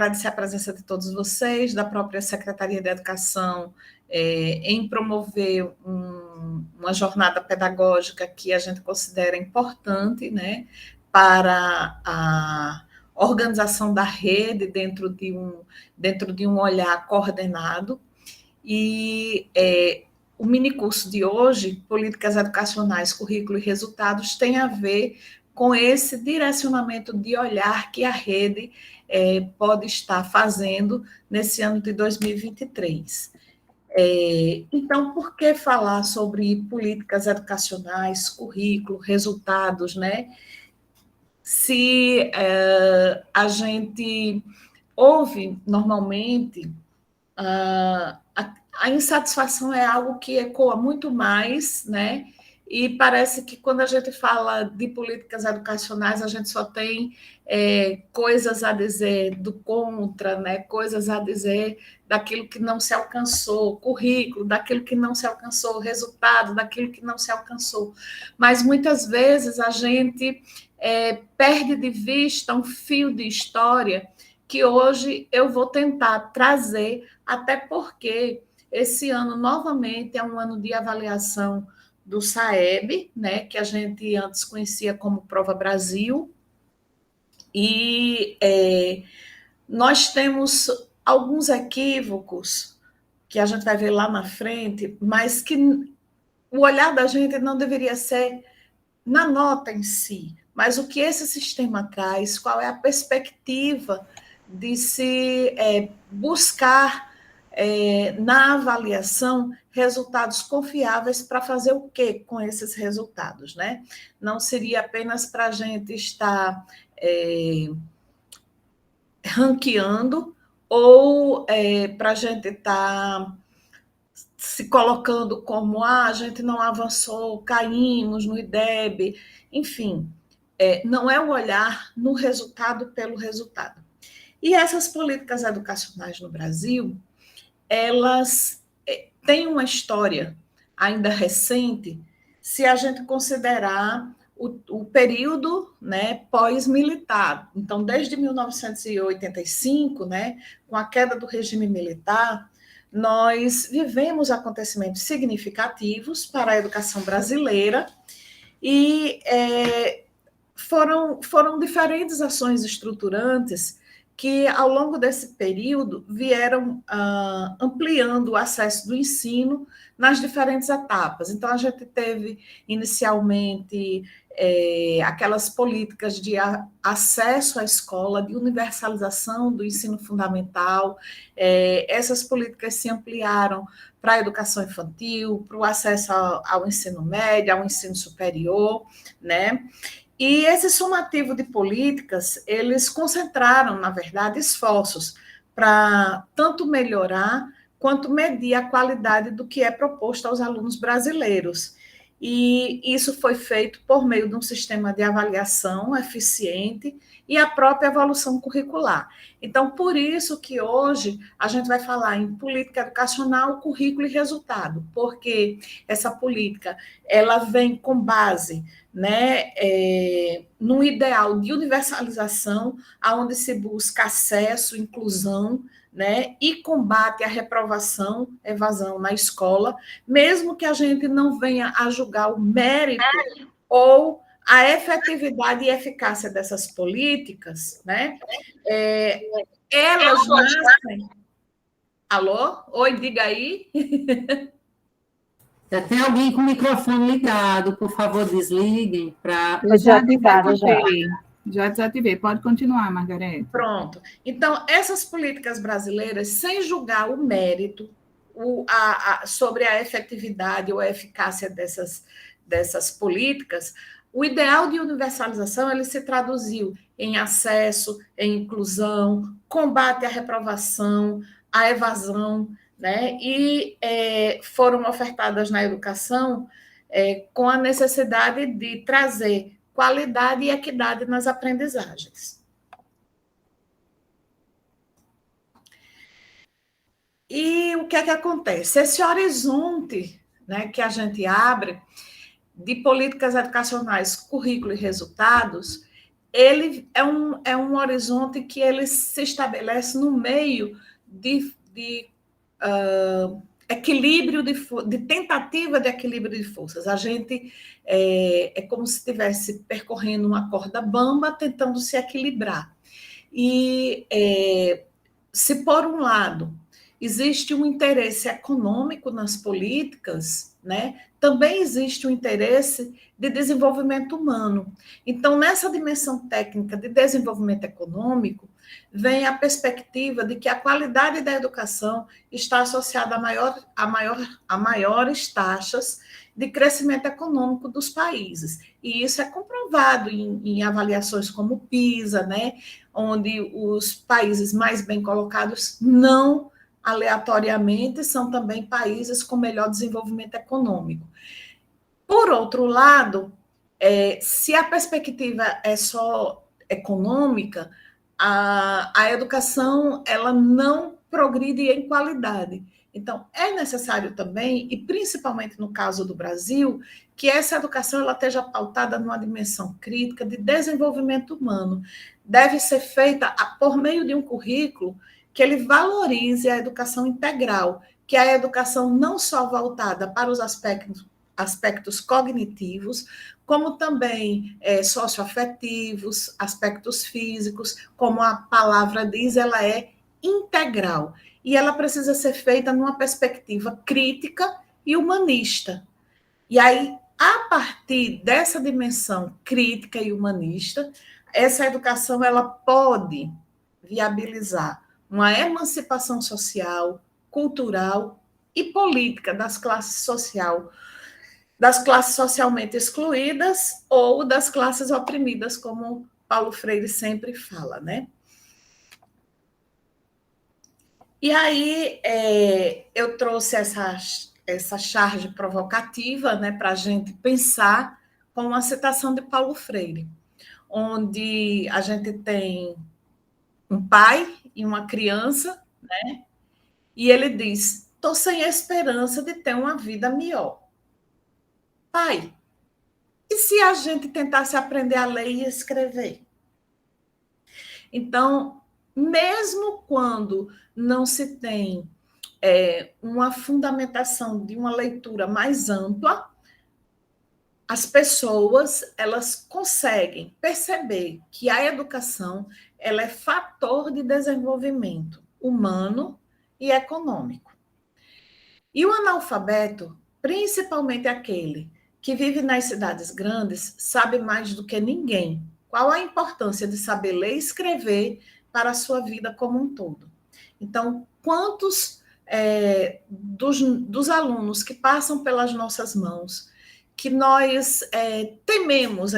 agradecer a presença de todos vocês, da própria Secretaria de Educação, em promover uma jornada pedagógica que a gente considera importante, né, para a organização da rede dentro de um olhar coordenado. E o minicurso de hoje, Políticas Educacionais, Currículo e Resultados, tem a ver com esse direcionamento de olhar que a rede pode estar fazendo nesse ano de 2023. Então, por que falar sobre políticas educacionais, currículo, resultados, né? Se a gente ouve normalmente a insatisfação é algo que ecoa muito mais, né? E parece que quando a gente fala de políticas educacionais, a gente só tem coisas a dizer do contra, né? Coisas a dizer daquilo que não se alcançou, currículo, daquilo que não se alcançou, resultado daquilo que não se alcançou. Mas muitas vezes a gente perde de vista um fio de história que hoje eu vou tentar trazer, até porque esse ano, novamente, é um ano de avaliação do SAEB, né, que a gente antes conhecia como Prova Brasil, e nós temos alguns equívocos que a gente vai ver lá na frente, mas que o olhar da gente não deveria ser na nota em si, mas o que esse sistema traz, qual é a perspectiva de se buscar na avaliação resultados confiáveis para fazer o que com esses resultados, né? Não seria apenas para a gente estar ranqueando ou para a gente estar se colocando como a gente não avançou, caímos no IDEB, enfim, não é o olhar no resultado pelo resultado. E essas políticas educacionais no Brasil, elas têm uma história ainda recente, se a gente considerar o período, né, pós-militar. Então, desde 1985, né, com a queda do regime militar, nós vivemos acontecimentos significativos para a educação brasileira e foram diferentes ações estruturantes que, ao longo desse período, vieram ampliando o acesso do ensino nas diferentes etapas. Então, a gente teve, inicialmente, aquelas políticas de acesso à escola, de universalização do ensino fundamental. Essas políticas se ampliaram para a educação infantil, para o acesso ao ensino médio, ao ensino superior, né? E esse somativo de políticas, eles concentraram, na verdade, esforços para tanto melhorar quanto medir a qualidade do que é proposto aos alunos brasileiros. E isso foi feito por meio de um sistema de avaliação eficiente e a própria evolução curricular. Então, por isso que hoje a gente vai falar em política educacional, currículo e resultado, porque essa política ela vem com base, né, num ideal de universalização, aonde se busca acesso, inclusão, né, e combate à reprovação, evasão na escola, mesmo que a gente não venha a julgar o mérito ou a efetividade e eficácia dessas políticas, né, elas nascem... Alô? Oi, diga aí. Já tem alguém com o microfone ligado, por favor, desliguem para... Já desativei. Já desativei. Pode continuar, Margarete. Pronto. Então, essas políticas brasileiras, sem julgar o mérito, sobre a efetividade ou a eficácia dessas políticas, o ideal de universalização ele se traduziu em acesso, em inclusão, combate à reprovação, à evasão, né? E foram ofertadas na educação com a necessidade de trazer qualidade e equidade nas aprendizagens. E o que é que acontece? Esse horizonte, né, que a gente abre de políticas educacionais, currículo e resultados, ele é um horizonte que ele se estabelece no meio de equilíbrio, de tentativa de equilíbrio de forças. A gente é como se estivesse percorrendo uma corda bamba, tentando se equilibrar. E se, por um lado, existe um interesse econômico nas políticas, né? Também existe um interesse de desenvolvimento humano. Então, nessa dimensão técnica de desenvolvimento econômico, vem a perspectiva de que a qualidade da educação está associada a maiores taxas de crescimento econômico dos países. E isso é comprovado em avaliações como o PISA, né? Onde os países mais bem colocados não aleatoriamente são também países com melhor desenvolvimento econômico. Por outro lado, se a perspectiva é só econômica, a educação ela não progride em qualidade. Então, é necessário também, e principalmente no caso do Brasil, que essa educação ela esteja pautada numa dimensão crítica de desenvolvimento humano. Deve ser feita por meio de um currículo que ele valorize a educação integral, que é a educação não só voltada para os aspectos cognitivos, como também socioafetivos, aspectos físicos, como a palavra diz, ela é integral. E ela precisa ser feita numa perspectiva crítica e humanista. E aí, a partir dessa dimensão crítica e humanista, essa educação ela pode viabilizar uma emancipação social, cultural e política das classes socialmente excluídas ou das classes oprimidas, como Paulo Freire sempre fala, né? E aí eu trouxe essa charge provocativa, né, para a gente pensar com uma citação de Paulo Freire, onde a gente tem um pai e uma criança, né? E ele diz: estou sem esperança de ter uma vida melhor. Pai, e se a gente tentasse aprender a ler e escrever? Então, mesmo quando não se tem uma fundamentação de uma leitura mais ampla, as pessoas elas conseguem perceber que a educação ela é fator de desenvolvimento humano e econômico. E o analfabeto, principalmente aquele que vive nas cidades grandes, sabe mais do que ninguém qual a importância de saber ler e escrever para a sua vida como um todo. Então, quantos dos alunos que passam pelas nossas mãos, que nós tememos,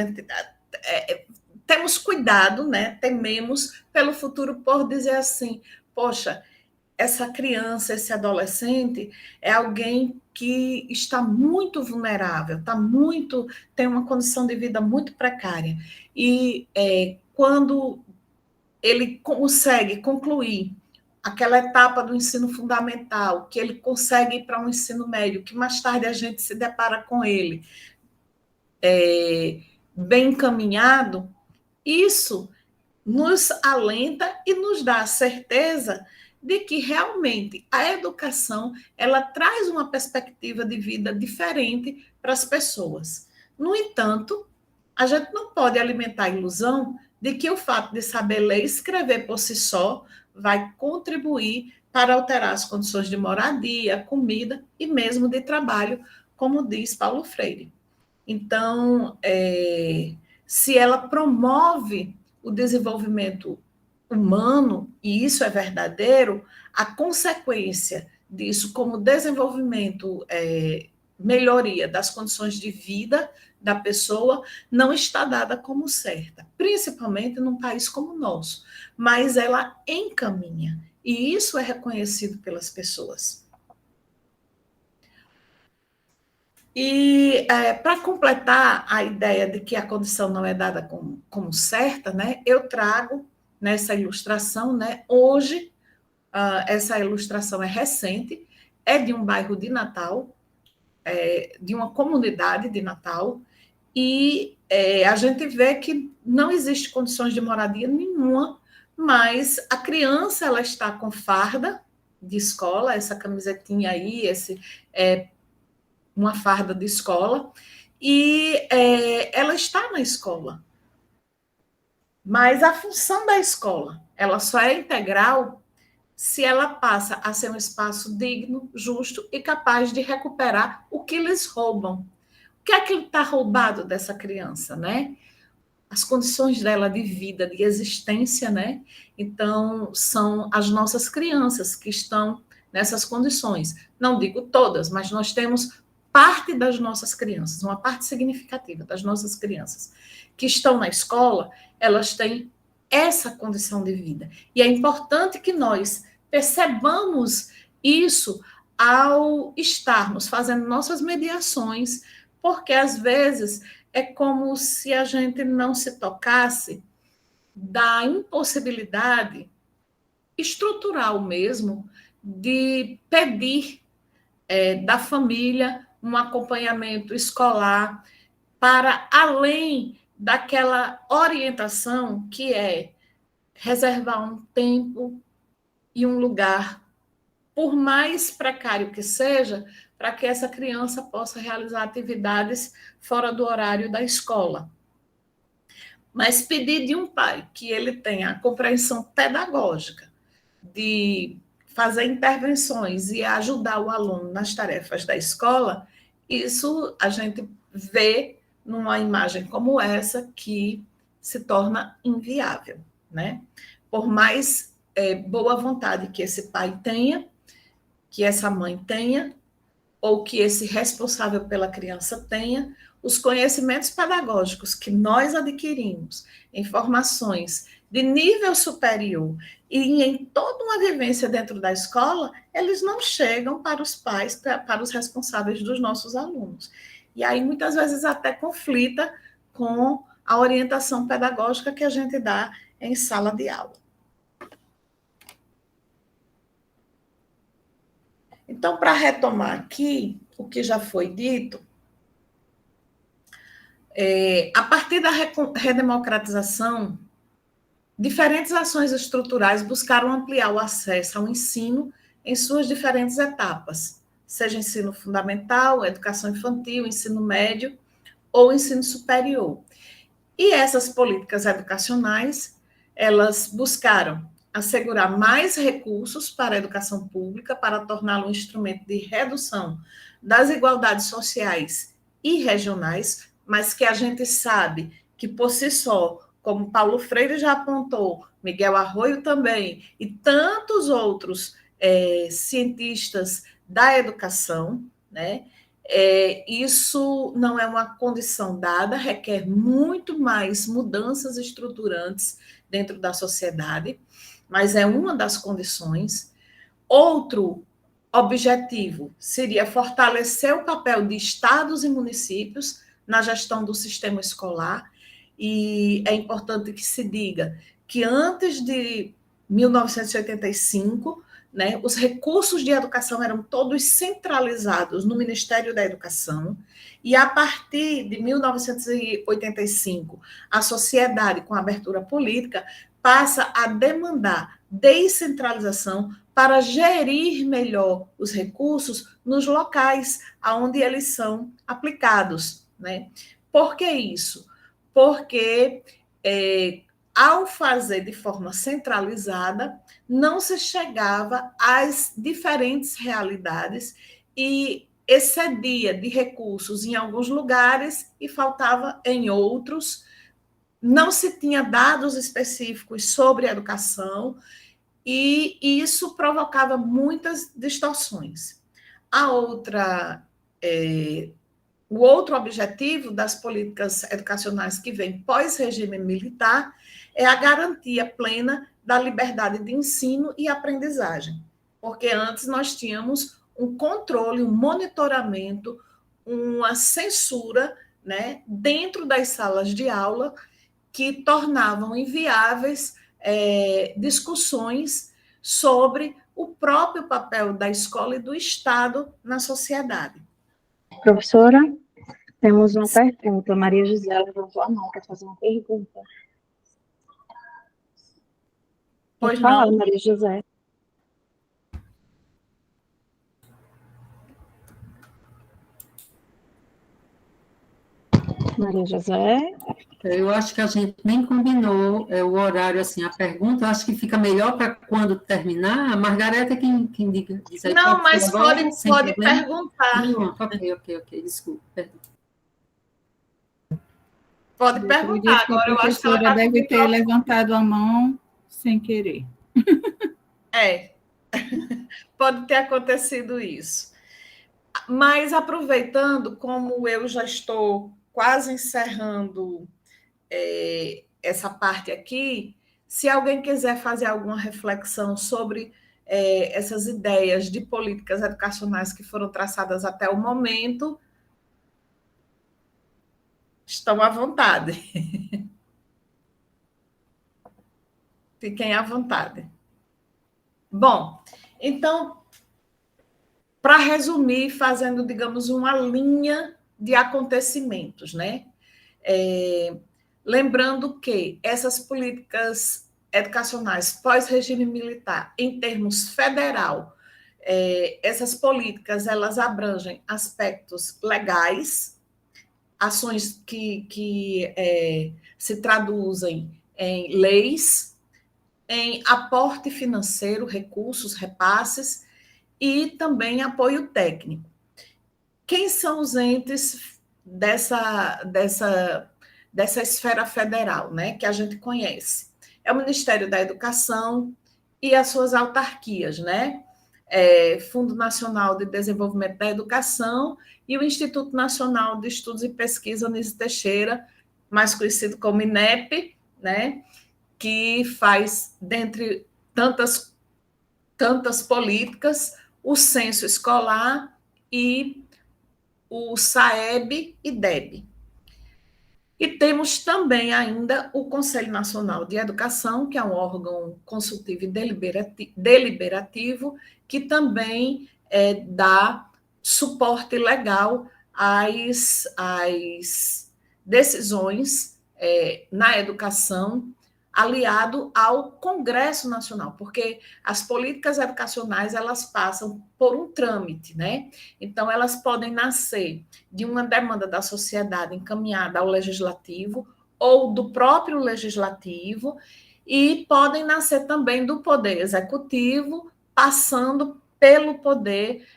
temos cuidado, né? Tememos pelo futuro por dizer assim, poxa, essa criança, esse adolescente é alguém que está muito vulnerável, tem uma condição de vida muito precária. E quando ele consegue concluir aquela etapa do ensino fundamental, que ele consegue ir para um ensino médio, que mais tarde a gente se depara com ele bem encaminhado, isso nos alenta e nos dá a certeza de que realmente a educação ela traz uma perspectiva de vida diferente para as pessoas. No entanto, a gente não pode alimentar a ilusão de que o fato de saber ler e escrever por si só vai contribuir para alterar as condições de moradia, comida e mesmo de trabalho, como diz Paulo Freire. Então, se ela promove o desenvolvimento humano, e isso é verdadeiro, a consequência disso como desenvolvimento, melhoria das condições de vida da pessoa, não está dada como certa, principalmente num país como o nosso, mas ela encaminha, e isso é reconhecido pelas pessoas. E para completar a ideia de que a condição não é dada como certa, né, eu trago nessa ilustração, né, hoje, essa ilustração é recente, é de um bairro de Natal, de uma comunidade de Natal, e a gente vê que não existe condições de moradia nenhuma, mas a criança ela está com farda de escola, essa camisetinha aí, uma farda de escola, e ela está na escola. Mas a função da escola, ela só é integral se ela passa a ser um espaço digno, justo e capaz de recuperar o que lhes roubam. O que é que está roubado dessa criança, né? As condições dela de vida, de existência, né? Então, são as nossas crianças que estão nessas condições. Não digo todas, mas nós temos parte das nossas crianças, uma parte significativa das nossas crianças que estão na escola, elas têm essa condição de vida. E é importante que nós percebamos isso ao estarmos fazendo nossas mediações, porque às vezes é como se a gente não se tocasse da impossibilidade estrutural mesmo de pedir da família um acompanhamento escolar para além daquela orientação que é reservar um tempo e um lugar, por mais precário que seja, para que essa criança possa realizar atividades fora do horário da escola. Mas pedir de um pai que ele tenha a compreensão pedagógica de fazer intervenções e ajudar o aluno nas tarefas da escola, isso a gente vê numa imagem como essa que se torna inviável, né? Por mais boa vontade que esse pai tenha, que essa mãe tenha, ou que esse responsável pela criança tenha, os conhecimentos pedagógicos que nós adquirimos em formações de nível superior e em toda uma vivência dentro da escola, eles não chegam para os pais, para os responsáveis dos nossos alunos. E aí, muitas vezes, até conflita com a orientação pedagógica que a gente dá em sala de aula. Então, para retomar aqui o que já foi dito, a partir da redemocratização, diferentes ações estruturais buscaram ampliar o acesso ao ensino em suas diferentes etapas, seja ensino fundamental, educação infantil, ensino médio ou ensino superior. E essas políticas educacionais, elas buscaram assegurar mais recursos para a educação pública, para torná-la um instrumento de redução das desigualdades sociais e regionais, mas que a gente sabe que, por si só, como Paulo Freire já apontou, Miguel Arroyo também, e tantos outros cientistas da educação, né? Isso não é uma condição dada, requer muito mais mudanças estruturantes dentro da sociedade, mas é uma das condições. Outro objetivo seria fortalecer o papel de estados e municípios na gestão do sistema escolar, e é importante que se diga que antes de 1985, né, os recursos de educação eram todos centralizados no Ministério da Educação, e a partir de 1985, a sociedade, com a abertura política, passa a demandar descentralização para gerir melhor os recursos nos locais onde eles são aplicados, né? Por que isso? Porque ao fazer de forma centralizada, não se chegava às diferentes realidades e excedia de recursos em alguns lugares e faltava em outros. Não se tinha dados específicos sobre a educação e isso provocava muitas distorções. O outro objetivo das políticas educacionais que vem pós-regime militar é a garantia plena da liberdade de ensino e aprendizagem, porque antes nós tínhamos um controle, um monitoramento, uma censura, né, dentro das salas de aula que tornavam inviáveis discussões sobre o próprio papel da escola e do Estado na sociedade. Professora, Temos uma pergunta. Maria José levantou a mão, quer fazer uma pergunta. Pois Pode falar, não. Maria José. Maria José. Eu acho que a gente nem combinou o horário, assim, a pergunta, eu acho que fica melhor para quando terminar. A Margareta é quem diz aí, Não, pode ser mas agora, sem pode problema? perguntar. Não, ok, desculpa, perdão. Pode Eu perguntar. acredito que a Agora eu acho que ela professora está com o deve ter microfone. levantado a mão sem querer. É, pode ter acontecido isso. Mas aproveitando, como eu já estou quase encerrando essa parte aqui, se alguém quiser fazer alguma reflexão sobre essas ideias de políticas educacionais que foram traçadas até o momento, estão à vontade. Fiquem à vontade. Bom, então, para resumir, fazendo, digamos, uma linha de acontecimentos, né? Lembrando que essas políticas educacionais pós-regime militar, em termos federal, essas políticas elas abrangem aspectos legais, ações que se traduzem em leis, em aporte financeiro, recursos, repasses e também apoio técnico. Quem são os entes dessa esfera federal, né, que a gente conhece? É o Ministério da Educação e as suas autarquias, né? Fundo Nacional de Desenvolvimento da Educação e o Instituto Nacional de Estudos e Pesquisa Anísio Teixeira, mais conhecido como INEP, né? Que faz, dentre tantas políticas, o censo escolar e o SAEB e DEB. E temos também ainda o Conselho Nacional de Educação, que é um órgão consultivo e deliberativo, que também dá suporte legal às decisões na educação, aliado ao Congresso Nacional, porque as políticas educacionais elas passam por um trâmite, né? Então elas podem nascer de uma demanda da sociedade encaminhada ao legislativo ou do próprio legislativo e podem nascer também do poder executivo, passando pelo poder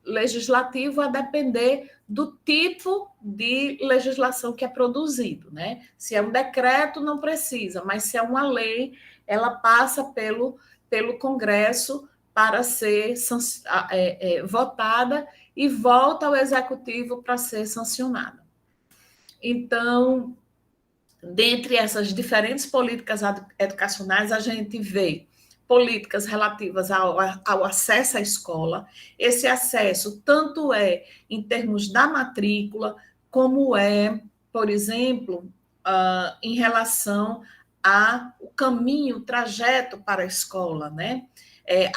legislativo, a depender do tipo de legislação que é produzido, né? Se é um decreto, não precisa, mas se é uma lei, ela passa pelo Congresso para ser votada e volta ao executivo para ser sancionada. Então, dentre essas diferentes políticas educacionais, a gente vê políticas relativas ao acesso à escola. Esse acesso tanto é em termos da matrícula, como por exemplo, em relação ao caminho, o trajeto para a escola, né?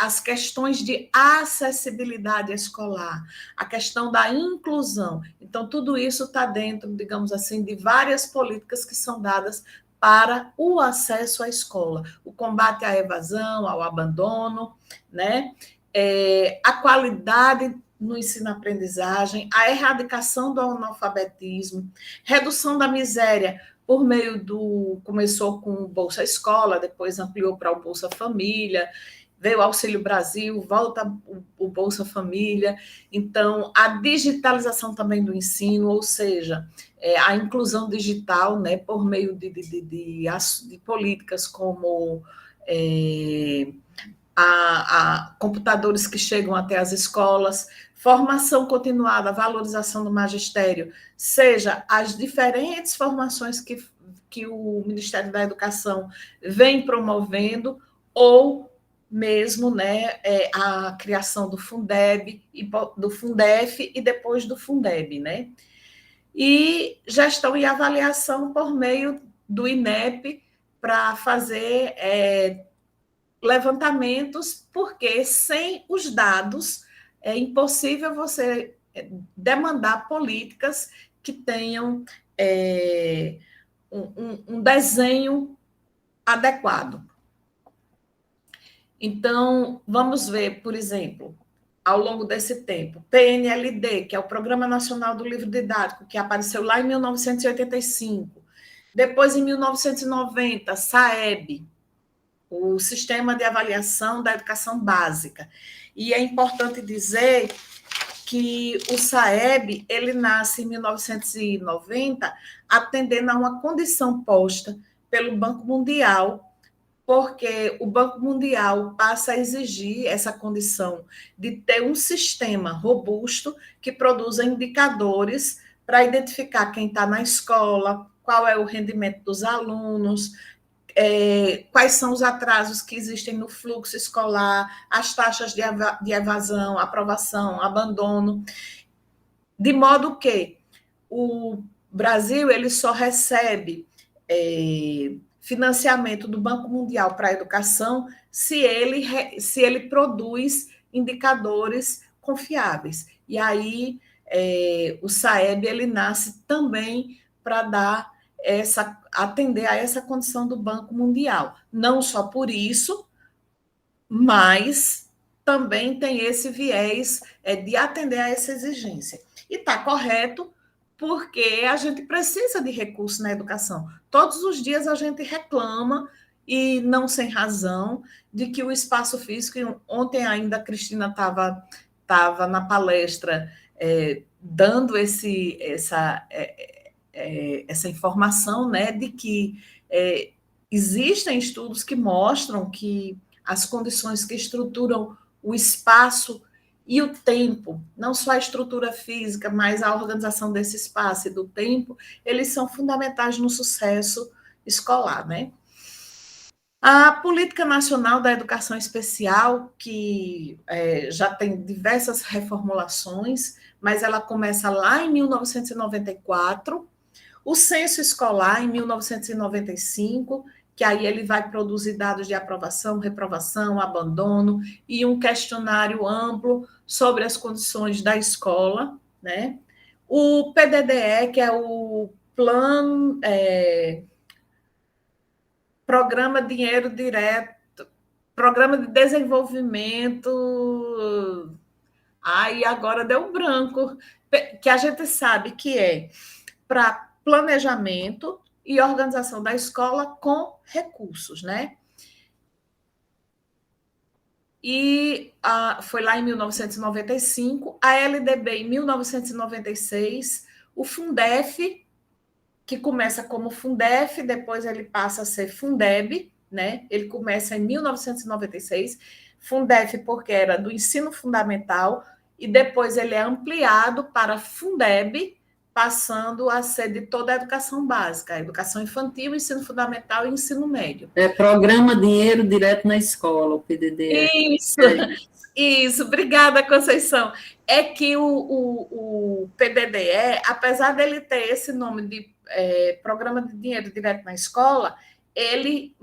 As questões de acessibilidade escolar, a questão da inclusão. Então, tudo isso está dentro, digamos assim, de várias políticas que são dadas para o acesso à escola, o combate à evasão, ao abandono, né? A qualidade no ensino-aprendizagem, a erradicação do analfabetismo, redução da miséria por meio começou com o Bolsa Escola, depois ampliou para o Bolsa Família, veio o Auxílio Brasil, volta o Bolsa Família. Então, a digitalização também do ensino, ou seja, a inclusão digital, né, por meio de políticas como computadores que chegam até as escolas, formação continuada, valorização do magistério, seja as diferentes formações que o Ministério da Educação vem promovendo, ou mesmo, né, a criação do Fundeb, do Fundef e depois do Fundeb, né? E gestão e avaliação por meio do INEP para fazer levantamentos, porque sem os dados é impossível você demandar políticas que tenham um desenho adequado. Então, vamos ver, por exemplo, ao longo desse tempo, PNLD, que é o Programa Nacional do Livro Didático, que apareceu lá em 1985. Depois, em 1990, SAEB, o Sistema de Avaliação da Educação Básica. E é importante dizer que o SAEB, ele nasce em 1990, atendendo a uma condição posta pelo Banco Mundial, porque o Banco Mundial passa a exigir essa condição de ter um sistema robusto que produza indicadores para identificar quem está na escola, qual é o rendimento dos alunos, quais são os atrasos que existem no fluxo escolar, as taxas de evasão, aprovação, abandono, de modo que o Brasil ele só recebe financiamento do Banco Mundial para a educação se ele produz indicadores confiáveis. E aí o SAEB ele nasce também para atender a essa condição do Banco Mundial. Não só por isso, mas também tem esse viés de atender a essa exigência. E está correto, porque a gente precisa de recursos na educação. Todos os dias a gente reclama, e não sem razão, de que o espaço físico... Ontem ainda a Cristina estava na palestra dando essa informação, né, de que existem estudos que mostram que as condições que estruturam o espaço e o tempo, não só a estrutura física, mas a organização desse espaço e do tempo, eles são fundamentais no sucesso escolar, né? A Política Nacional da Educação Especial, que já tem diversas reformulações, mas ela começa lá em 1994, o Censo Escolar, em 1995, que aí ele vai produzir dados de aprovação, reprovação, abandono e um questionário amplo sobre as condições da escola, né? O PDDE, que é o Programa Dinheiro Direto, Programa de Desenvolvimento... Aí agora deu um branco, que a gente sabe que é para planejamento e organização da escola com recursos, né? E foi lá em 1995, a LDB em 1996, o Fundef, que começa como Fundef, depois ele passa a ser Fundeb, né? Ele começa em 1996, Fundef porque era do ensino fundamental, e depois ele é ampliado para Fundeb, passando a ser de toda a educação básica, a educação infantil, ensino fundamental e ensino médio. Programa Dinheiro Direto na Escola, o PDDE. Isso, obrigada, Conceição. É que o PDDE, apesar dele ter esse nome de Programa de Dinheiro Direto na Escola, ele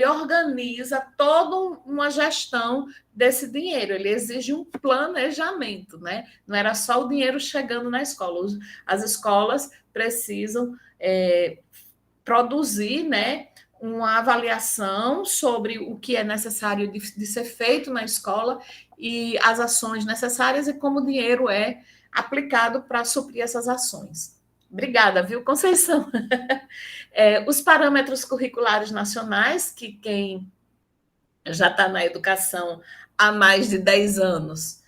organiza toda uma gestão desse dinheiro, ele exige um planejamento, né? Não era só o dinheiro chegando na escola, as escolas precisam produzir, né, uma avaliação sobre o que é necessário de ser feito na escola e as ações necessárias e como o dinheiro é aplicado para suprir essas ações. Obrigada, viu, Conceição? Os parâmetros curriculares nacionais, que quem já está na educação há mais de 10 anos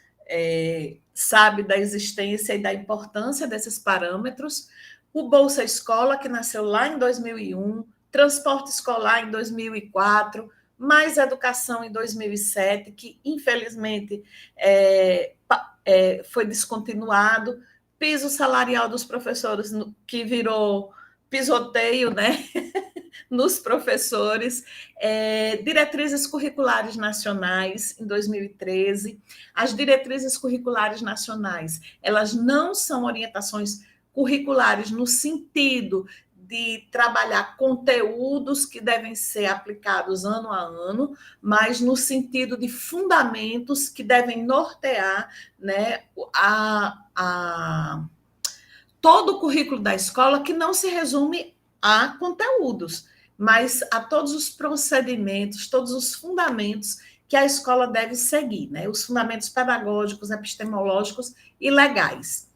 sabe da existência e da importância desses parâmetros. O Bolsa Escola, que nasceu lá em 2001, transporte escolar em 2004, mais educação em 2007, que infelizmente foi descontinuado, piso salarial dos professores, que virou pisoteio, né? Nos professores, diretrizes curriculares nacionais em 2013. As diretrizes curriculares nacionais, elas não são orientações curriculares no sentido de trabalhar conteúdos que devem ser aplicados ano a ano, mas no sentido de fundamentos que devem nortear, né, todo o currículo da escola, que não se resume a conteúdos, mas a todos os procedimentos, todos os fundamentos que a escola deve seguir, né? Os fundamentos pedagógicos, epistemológicos e legais.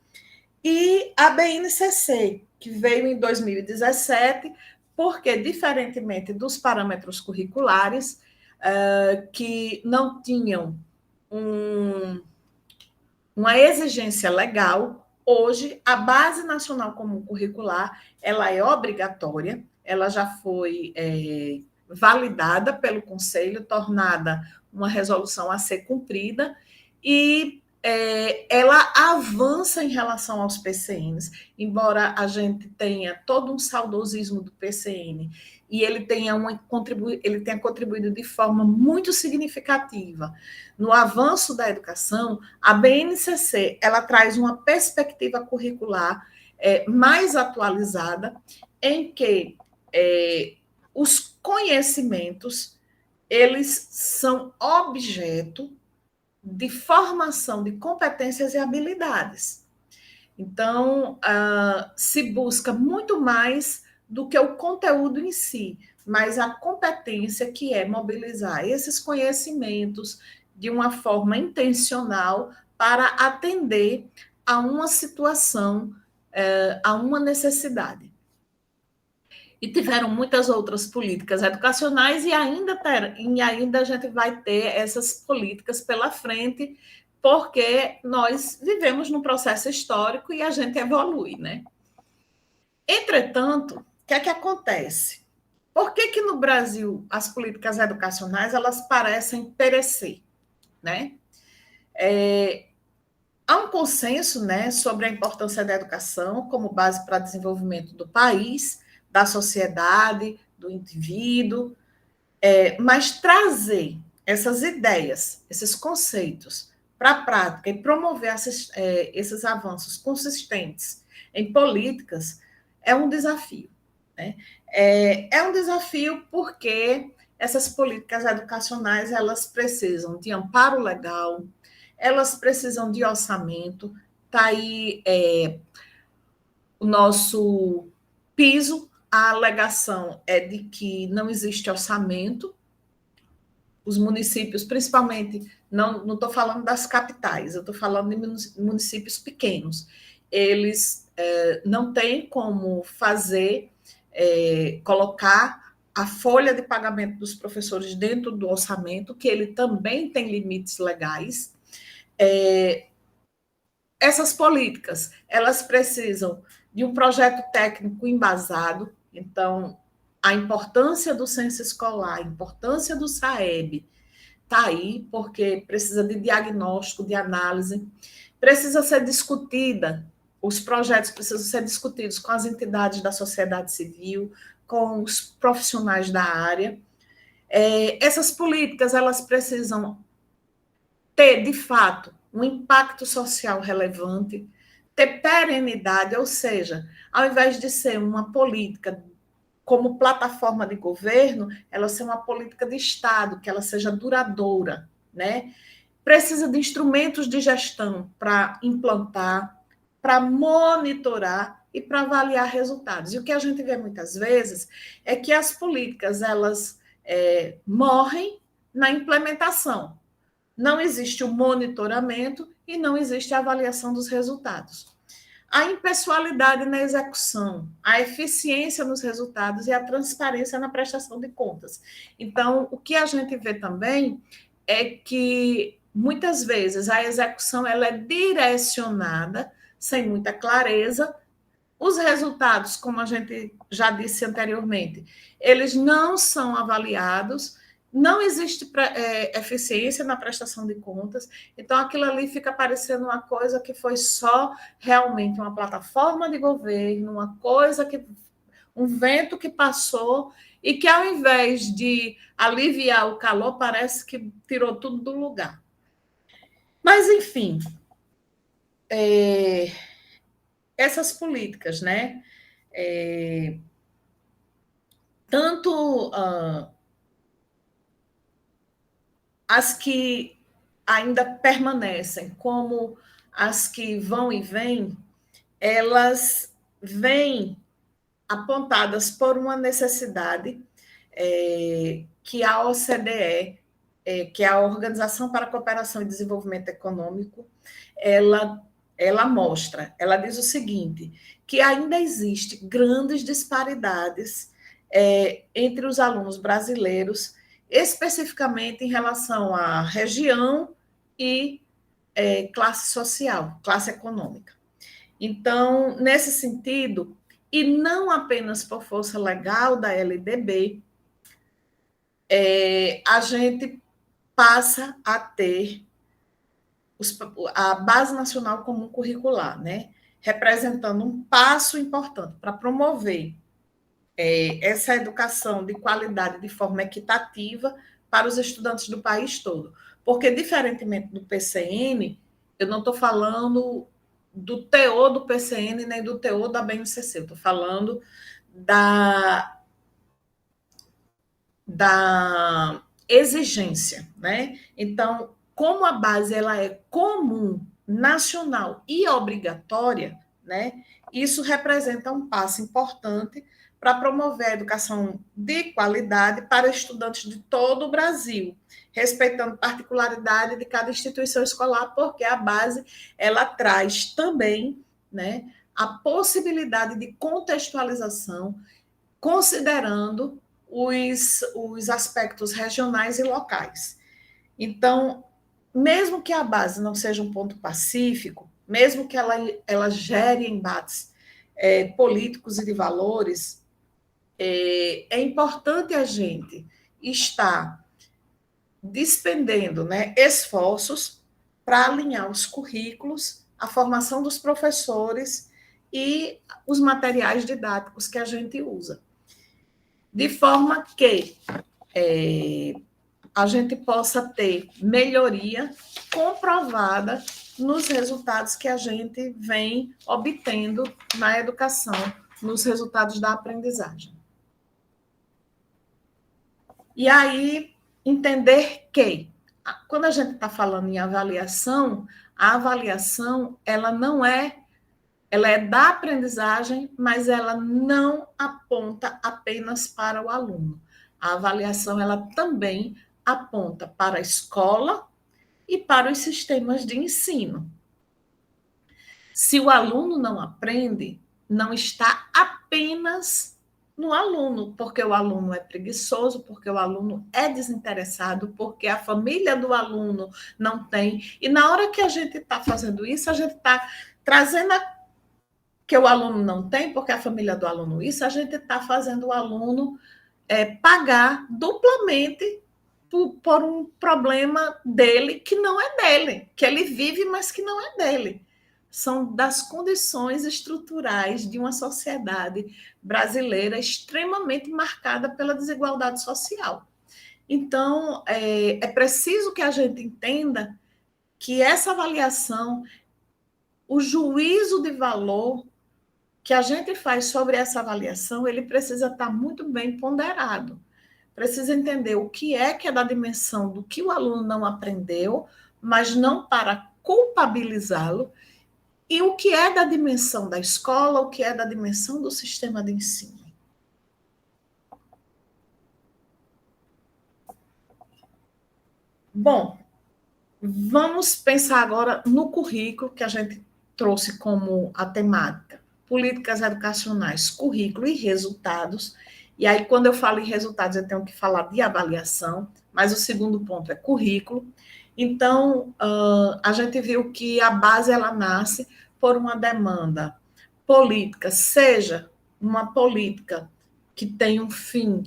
E a BNCC, que veio em 2017, porque, diferentemente dos parâmetros curriculares, que não tinham uma exigência legal, hoje a Base Nacional Comum Curricular ela é obrigatória, ela já foi validada pelo Conselho, tornada uma resolução a ser cumprida, e ela avança em relação aos PCNs, embora a gente tenha todo um saudosismo do PCN, e ele tenha contribuído de forma muito significativa no avanço da educação. A BNCC ela traz uma perspectiva curricular mais atualizada, em que os conhecimentos eles são objeto de formação de competências e habilidades. Então, se busca muito mais do que o conteúdo em si, mas a competência, que é mobilizar esses conhecimentos de uma forma intencional para atender a uma situação, a uma necessidade. E tiveram muitas outras políticas educacionais e ainda a gente vai ter essas políticas pela frente, porque nós vivemos num processo histórico e a gente evolui, né? Entretanto, o que é que acontece? Por que no Brasil as políticas educacionais elas parecem perecer, né? Há um consenso, né, sobre a importância da educação como base para o desenvolvimento do país, da sociedade, do indivíduo, mas trazer essas ideias, esses conceitos para a prática e promover esses avanços consistentes em políticas é um desafio, né? É um desafio porque essas políticas educacionais elas precisam de amparo legal, elas precisam de orçamento. Está aí o nosso piso. A alegação é de que não existe orçamento. Os municípios, principalmente, não estou falando das capitais, eu estou falando de municípios pequenos. Eles não têm como colocar a folha de pagamento dos professores dentro do orçamento, que ele também tem limites legais. Essas políticas, elas precisam de um projeto técnico embasado. Então, a importância do censo escolar, a importância do SAEB está aí, porque precisa de diagnóstico, de análise, precisa ser discutida, os projetos precisam ser discutidos com as entidades da sociedade civil, com os profissionais da área. Essas políticas, elas precisam ter, de fato, um impacto social relevante, ter perenidade, ou seja, ao invés de ser uma política como plataforma de governo, ela ser uma política de Estado, que ela seja duradoura, né? Precisa de instrumentos de gestão para implantar, para monitorar e para avaliar resultados. E o que a gente vê muitas vezes é que as políticas elas morrem na implementação. Não existe o monitoramento e não existe a avaliação dos resultados. A impessoalidade na execução, a eficiência nos resultados e a transparência na prestação de contas. Então, o que a gente vê também é que, muitas vezes, a execução ela é direcionada, sem muita clareza. Os resultados, como a gente já disse anteriormente, eles não são avaliados, não existe eficiência na prestação de contas, então aquilo ali fica parecendo uma coisa que foi só realmente uma plataforma de governo, uma coisa um vento que passou e que, ao invés de aliviar o calor, parece que tirou tudo do lugar. Mas, enfim, essas políticas, né? tanto as que ainda permanecem, como as que vão e vêm, elas vêm apontadas por uma necessidade que a OCDE, que é a Organização para a Cooperação e Desenvolvimento Econômico, ela mostra, ela diz o seguinte, que ainda existe grandes disparidades entre os alunos brasileiros, especificamente em relação à região e classe social, classe econômica. Então, nesse sentido, e não apenas por força legal da LDB, a gente passa a ter a Base Nacional Comum Curricular, né? Representando um passo importante para promover essa educação de qualidade de forma equitativa para os estudantes do país todo. Porque, diferentemente do PCN, eu não estou falando do teor do PCN nem do teor da BNCC, eu estou falando da exigência, né? Então, como a base ela é comum, nacional e obrigatória, né? Isso representa um passo importante para promover a educação de qualidade para estudantes de todo o Brasil, respeitando a particularidade de cada instituição escolar, porque a base ela traz também, né, a possibilidade de contextualização, considerando os aspectos regionais e locais. Então, mesmo que a base não seja um ponto pacífico, mesmo que ela gere embates políticos e de valores, é importante a gente estar despendendo, né, esforços para alinhar os currículos, a formação dos professores e os materiais didáticos que a gente usa. De forma que a gente possa ter melhoria comprovada nos resultados que a gente vem obtendo na educação, nos resultados da aprendizagem. E aí, entender que, quando a gente está falando em avaliação, a avaliação, ela não é, ela é da aprendizagem, mas ela não aponta apenas para o aluno. A avaliação, ela também aponta para a escola e para os sistemas de ensino. Se o aluno não aprende, não está apenas no aluno, porque o aluno é preguiçoso, porque o aluno é desinteressado, porque a família do aluno não tem. E na hora que a gente está fazendo isso, a gente está trazendo que o aluno não tem, porque a família do aluno isso, a gente está fazendo o aluno pagar duplamente por um problema dele que não é dele, que ele vive, mas que não é dele. São das condições estruturais de uma sociedade brasileira extremamente marcada pela desigualdade social. Então, é preciso que a gente entenda que essa avaliação, o juízo de valor que a gente faz sobre essa avaliação, ele precisa estar muito bem ponderado. Precisa entender o que é da dimensão do que o aluno não aprendeu, mas não para culpabilizá-lo, e o que é da dimensão da escola, o que é da dimensão do sistema de ensino. Bom, vamos pensar agora no currículo que a gente trouxe como a temática. Políticas educacionais, currículo e resultados. E aí, quando eu falo em resultados, eu tenho que falar de avaliação, mas o segundo ponto é currículo. Então, a gente viu que a base ela nasce por uma demanda política, seja uma política que tem um fim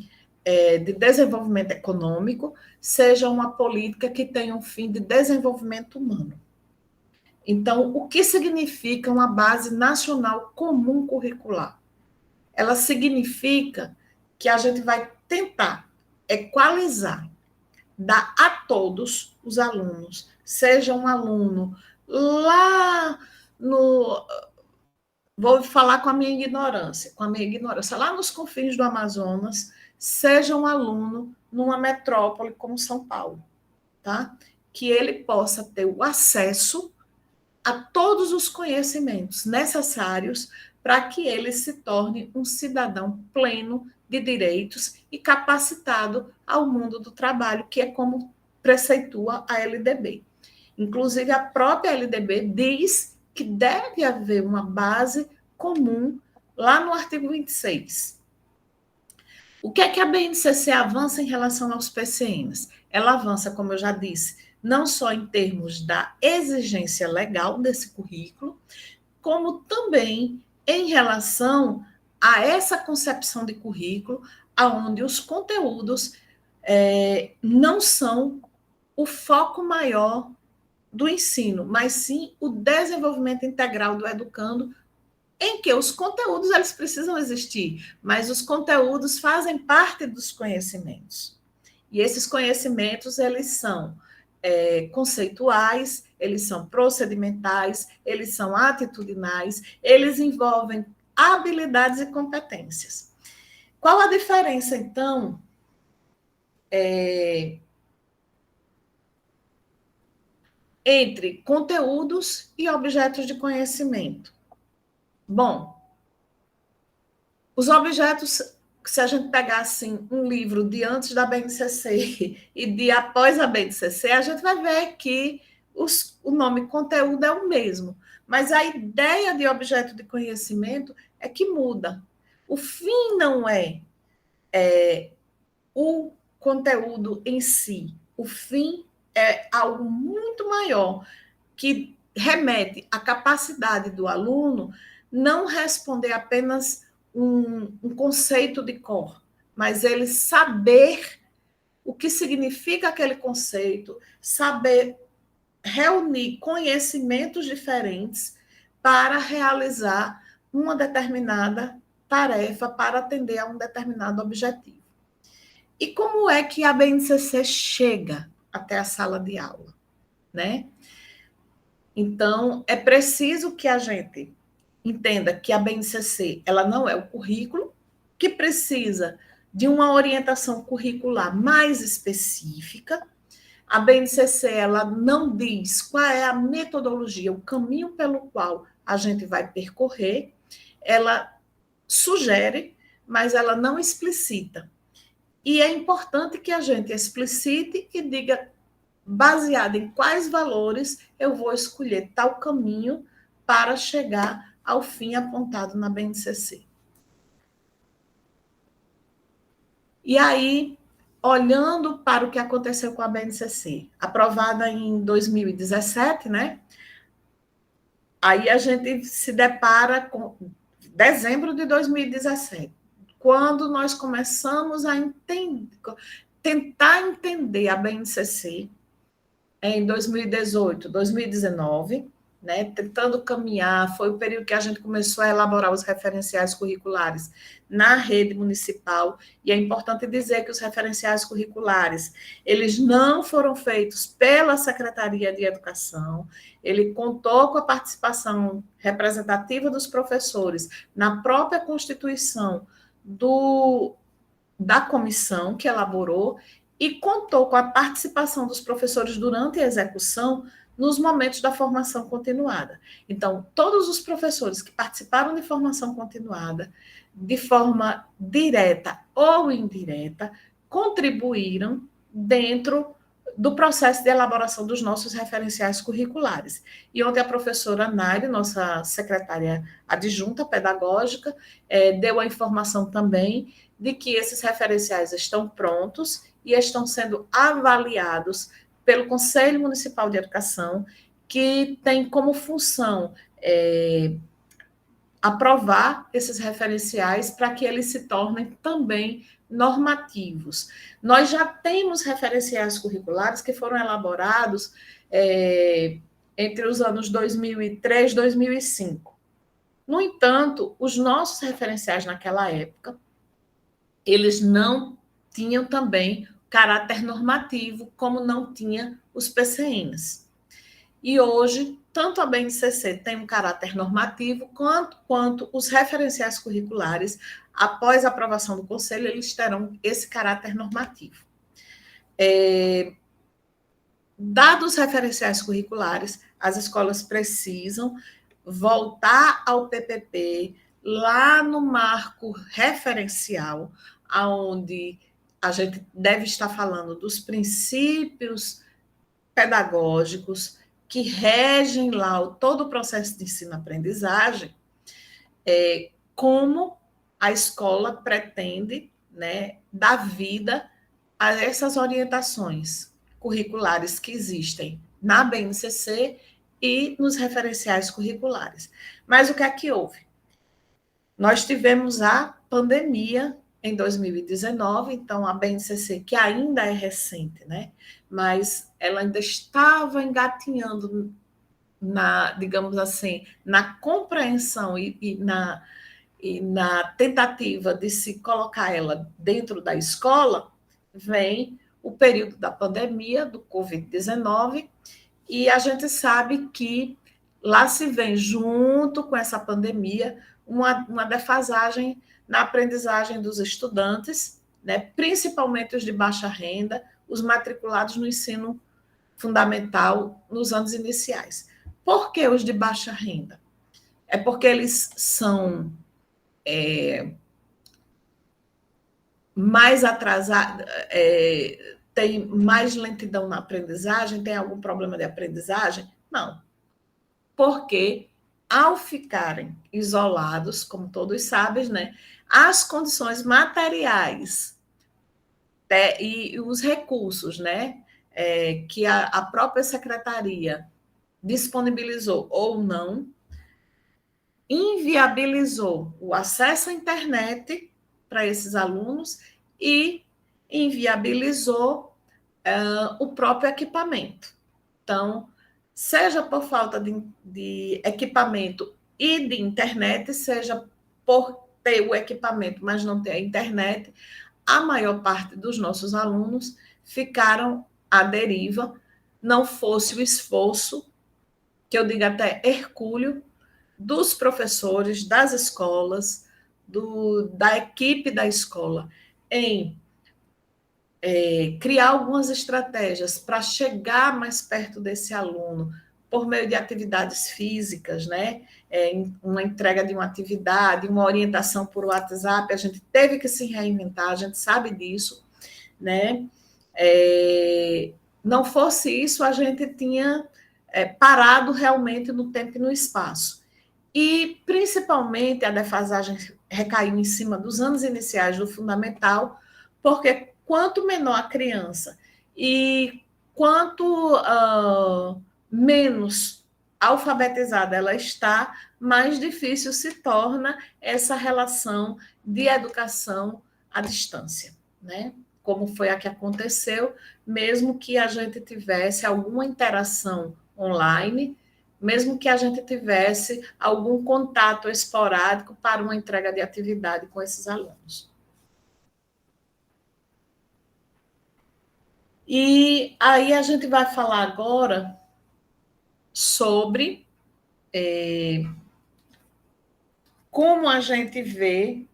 de desenvolvimento econômico, seja uma política que tem um fim de desenvolvimento humano. Então, o que significa uma base nacional comum curricular? Ela significa que a gente vai tentar equalizar, dar a todos os alunos, seja um aluno lá no... Vou falar com a minha ignorância, lá nos confins do Amazonas, seja um aluno numa metrópole como São Paulo, tá? Que ele possa ter o acesso a todos os conhecimentos necessários para que ele se torne um cidadão pleno de direitos e capacitado ao mundo do trabalho, que é como preceitua a LDB. Inclusive, a própria LDB diz que deve haver uma base comum lá no artigo 26. O que é que a BNCC avança em relação aos PCNs? Ela avança, como eu já disse, não só em termos da exigência legal desse currículo, como também em relação a essa concepção de currículo, onde os conteúdos não são o foco maior do ensino, mas sim o desenvolvimento integral do educando, em que os conteúdos eles precisam existir, mas os conteúdos fazem parte dos conhecimentos. E esses conhecimentos, eles são conceituais, eles são procedimentais, eles são atitudinais, eles envolvem habilidades e competências. Qual a diferença, então, entre conteúdos e objetos de conhecimento? Bom, os objetos, se a gente pegar assim, um livro de antes da BNCC e de após a BNCC, a gente vai ver que o nome conteúdo é o mesmo, mas a ideia de objeto de conhecimento é que muda. O fim não é o conteúdo em si, o fim é algo muito maior, que remete à capacidade do aluno não responder apenas um conceito de cor, mas ele saber o que significa aquele conceito, saber reunir conhecimentos diferentes para realizar uma determinada tarefa, para atender a um determinado objetivo. E como é que a BNCC chega até a sala de aula, né? Então, é preciso que a gente entenda que a BNCC ela não é o currículo, que precisa de uma orientação curricular mais específica. A BNCC ela não diz qual é a metodologia, o caminho pelo qual a gente vai percorrer, ela sugere, mas ela não explicita. E é importante que a gente explicite e diga, baseado em quais valores eu vou escolher tal caminho para chegar ao fim apontado na BNCC. E aí, olhando para o que aconteceu com a BNCC, aprovada em 2017, né? Aí a gente se depara com dezembro de 2017, quando nós começamos a tentar entender a BNCC em 2018, 2019, né, tentando caminhar, foi o período que a gente começou a elaborar os referenciais curriculares na rede municipal, e é importante dizer que os referenciais curriculares, eles não foram feitos pela Secretaria de Educação, ele contou com a participação representativa dos professores na própria constituição da comissão que elaborou, e contou com a participação dos professores durante a execução nos momentos da formação continuada. Então, todos os professores que participaram de formação continuada, de forma direta ou indireta, contribuíram dentro do processo de elaboração dos nossos referenciais curriculares. E onde a professora Naire, nossa secretária adjunta pedagógica, deu a informação também de que esses referenciais estão prontos e estão sendo avaliados pelo Conselho Municipal de Educação, que tem como função aprovar esses referenciais para que eles se tornem também normativos. Nós já temos referenciais curriculares que foram elaborados entre os anos 2003 e 2005. No entanto, os nossos referenciais naquela época, eles não tinham também caráter normativo, como não tinha os PCNs. E hoje tanto a BNCC tem um caráter normativo, quanto os referenciais curriculares, após a aprovação do Conselho, eles terão esse caráter normativo. Dados os referenciais curriculares, as escolas precisam voltar ao PPP, lá no marco referencial, onde a gente deve estar falando dos princípios pedagógicos que regem lá todo o processo de ensino-aprendizagem, como a escola pretende, né, dar vida a essas orientações curriculares que existem na BNCC e nos referenciais curriculares. Mas o que é que houve? Nós tivemos a pandemia em 2019, então a BNCC, que ainda é recente, né? Mas ela ainda estava engatinhando digamos assim, na compreensão e na tentativa de se colocar ela dentro da escola, vem o período da pandemia, do Covid-19, e a gente sabe que lá se vem, junto com essa pandemia, uma defasagem na aprendizagem dos estudantes, né, principalmente os de baixa renda, os matriculados no ensino fundamental nos anos iniciais. Por que os de baixa renda? É porque eles são mais atrasados, tem mais lentidão na aprendizagem, tem algum problema de aprendizagem? Não. Porque, ao ficarem isolados, como todos sabem, né, as condições materiais e os recursos, né, que a própria secretaria disponibilizou ou não, inviabilizou o acesso à internet para esses alunos e inviabilizou o próprio equipamento. Então, seja por falta de equipamento e de internet, seja por ter o equipamento, mas não ter a internet, a maior parte dos nossos alunos ficaram à deriva, não fosse o esforço, que eu digo até hercúleo, dos professores, das escolas, da equipe da escola, em criar algumas estratégias para chegar mais perto desse aluno, por meio de atividades físicas, né? Uma entrega de uma atividade, uma orientação por WhatsApp, a gente teve que se reinventar, a gente sabe disso, né? Não fosse isso, a gente tinha parado realmente no tempo e no espaço. E, principalmente, a defasagem recaiu em cima dos anos iniciais do fundamental, porque quanto menor a criança e quanto menos alfabetizada ela está, mais difícil se torna essa relação de educação à distância, né? Como foi a que aconteceu, mesmo que a gente tivesse alguma interação online, mesmo que a gente tivesse algum contato esporádico para uma entrega de atividade com esses alunos. E aí a gente vai falar agora sobre como a gente vê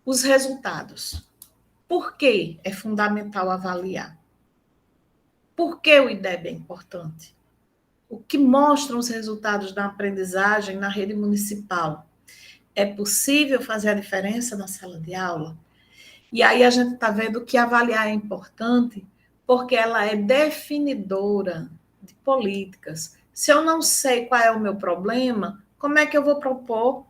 os resultados. Por que é fundamental avaliar? Por que o IDEB é importante? O que mostram os resultados da aprendizagem na rede municipal? É possível fazer a diferença na sala de aula? E aí a gente está vendo que avaliar é importante porque ela é definidora de políticas. Se eu não sei qual é o meu problema, como é que eu vou propor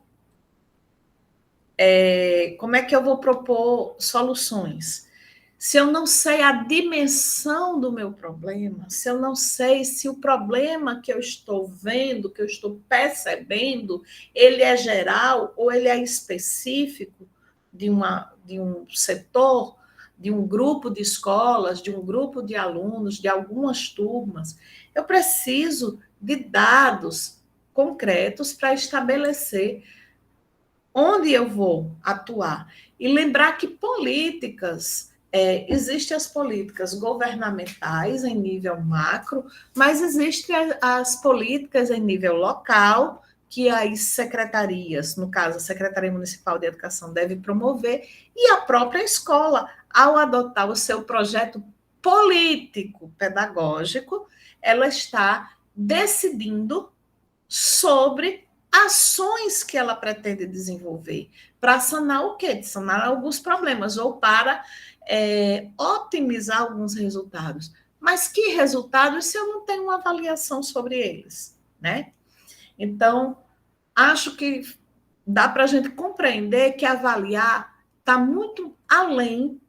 soluções? Se eu não sei a dimensão do meu problema, se eu não sei se o problema que eu estou vendo, que eu estou percebendo, ele é geral ou ele é específico de um setor, de um grupo de escolas, de um grupo de alunos, de algumas turmas, eu preciso de dados concretos para estabelecer onde eu vou atuar. E lembrar que políticas existem as políticas governamentais em nível macro, mas existem as políticas em nível local, que as secretarias, no caso, a Secretaria Municipal de Educação, deve promover, e a própria escola, ao adotar o seu projeto político pedagógico, ela está decidindo sobre ações que ela pretende desenvolver para sanar o quê? Sanar alguns problemas ou para otimizar alguns resultados. Mas que resultados se eu não tenho uma avaliação sobre eles, né? Então, acho que dá para a gente compreender que avaliar está muito além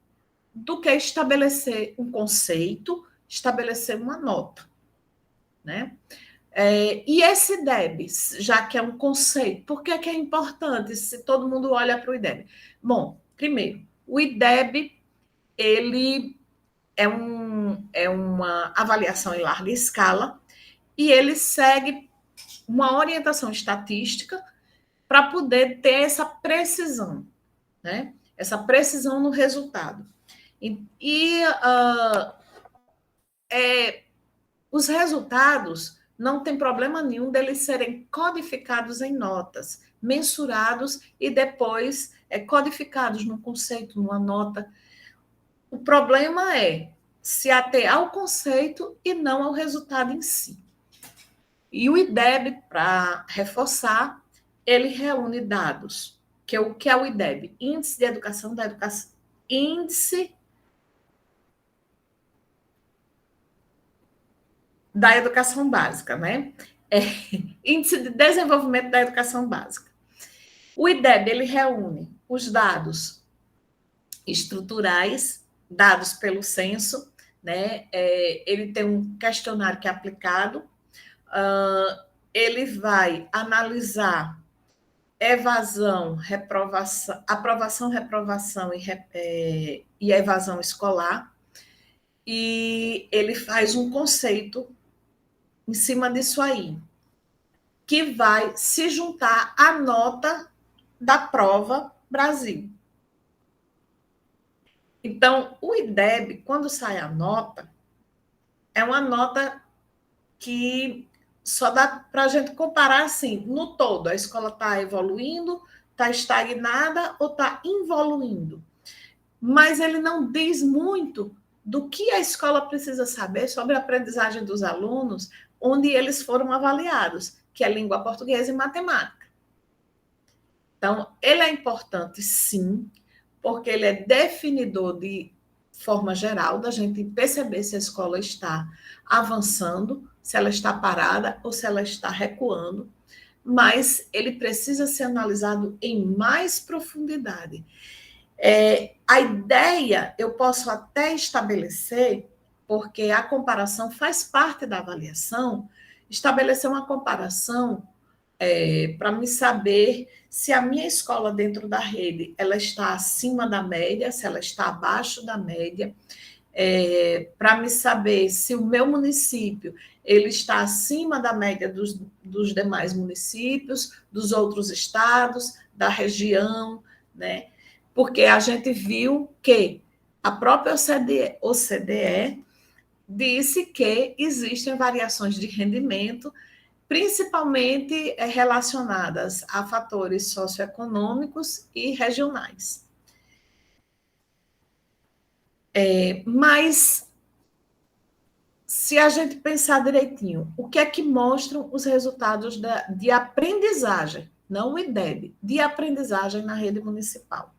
do que estabelecer um conceito, estabelecer uma nota, né? E esse IDEB, já que é um conceito, por que é importante se todo mundo olha para o IDEB? Bom, primeiro, o IDEB ele é uma avaliação em larga escala e ele segue uma orientação estatística para poder ter essa precisão, né? Essa precisão no resultado. Os resultados não tem problema nenhum deles serem codificados em notas, mensurados e depois codificados num conceito, numa nota. O problema é se ater ao conceito e não ao resultado em si. E o IDEB, para reforçar, ele reúne dados, o que é o IDEB? Índice de Educação da Educação. Índice da Educação Básica, né? Índice de Desenvolvimento da Educação Básica. O IDEB, ele reúne os dados estruturais, dados pelo censo, né? Ele tem um questionário que é aplicado, ele vai analisar evasão, reprovação, aprovação, reprovação e evasão escolar, e ele faz um conceito em cima disso aí, que vai se juntar à nota da prova Brasil. Então, o IDEB, quando sai a nota, é uma nota que só dá para a gente comparar assim, no todo, a escola está evoluindo, está estagnada ou está evoluindo. Mas ele não diz muito do que a escola precisa saber sobre a aprendizagem dos alunos, onde eles foram avaliados, que é língua portuguesa e matemática. Então, ele é importante, sim, porque ele é definidor de forma geral da gente perceber se a escola está avançando, se ela está parada ou se ela está recuando, mas ele precisa ser analisado em mais profundidade. A ideia eu posso até estabelecer, porque a comparação faz parte da avaliação, estabelecer uma comparação para me saber se a minha escola dentro da rede ela está acima da média, se ela está abaixo da média, para me saber se o meu município ele está acima da média dos demais municípios, dos outros estados, da região, né? Porque a gente viu que a própria OCDE disse que existem variações de rendimento, principalmente relacionadas a fatores socioeconômicos e regionais. Mas, se a gente pensar direitinho, o que é que mostram os resultados de aprendizagem, não o IDEB, de aprendizagem na rede municipal?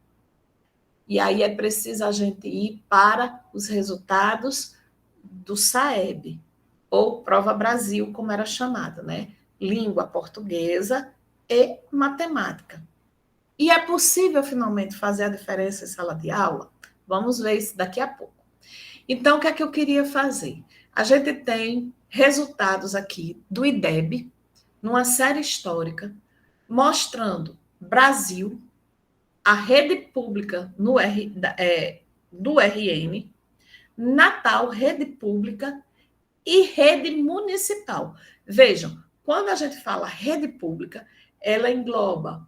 E aí é preciso a gente ir para os resultados do SAEB, ou Prova Brasil, como era chamada, né? Língua portuguesa e matemática. E é possível, finalmente, fazer a diferença em sala de aula? Vamos ver isso daqui a pouco. Então, o que é que eu queria fazer? A gente tem resultados aqui do IDEB, numa série histórica, mostrando Brasil, a rede pública do RN, Natal, rede pública e rede municipal. Vejam, quando a gente fala rede pública, ela engloba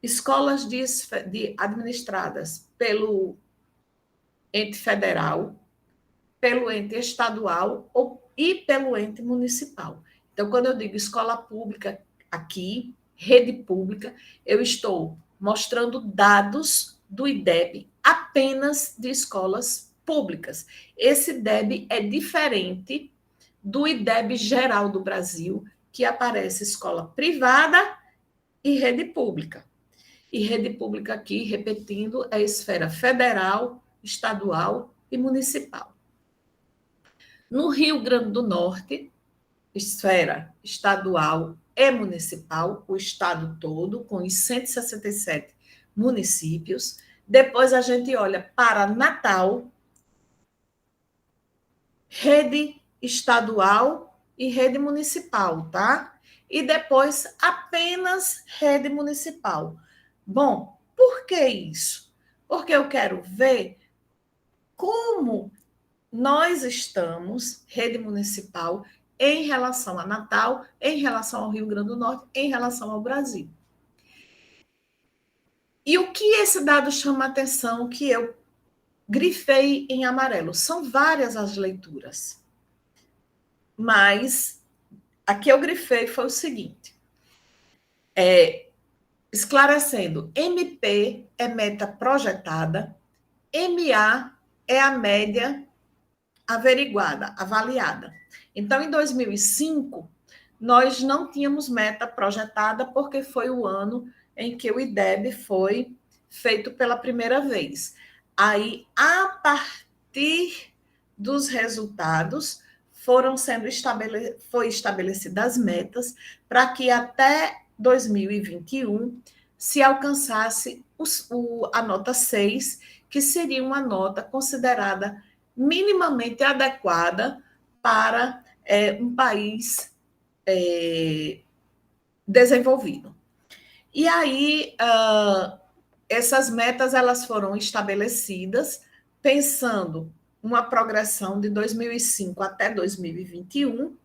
escolas administradas pelo ente federal, pelo ente estadual e pelo ente municipal. Então, quando eu digo escola pública aqui, rede pública, eu estou mostrando dados do IDEB apenas de escolas públicas. Esse IDEB é diferente do IDEB geral do Brasil, que aparece escola privada e rede pública. E rede pública aqui, repetindo, é esfera federal, estadual e municipal. No Rio Grande do Norte, esfera estadual e municipal, o estado todo, com os 167 municípios. Depois a gente olha para Natal, rede estadual e rede municipal, tá? E depois apenas rede municipal. Bom, por que isso? Porque eu quero ver como nós estamos, rede municipal, em relação a Natal, em relação ao Rio Grande do Norte, em relação ao Brasil. E o que esse dado chama a atenção, que eu grifei em amarelo? São várias as leituras. Mas a que eu grifei foi o seguinte: esclarecendo, MP é meta projetada, MA é a média averiguada, avaliada. Então, em 2005, nós não tínhamos meta projetada, porque foi o ano em que o IDEB foi feito pela primeira vez. Aí, a partir dos resultados, foi estabelecidas metas para que até 2021 se alcançasse a nota 6, que seria uma nota considerada minimamente adequada para um país desenvolvido. E aí, essas metas elas foram estabelecidas pensando uma progressão de 2005 até 2021,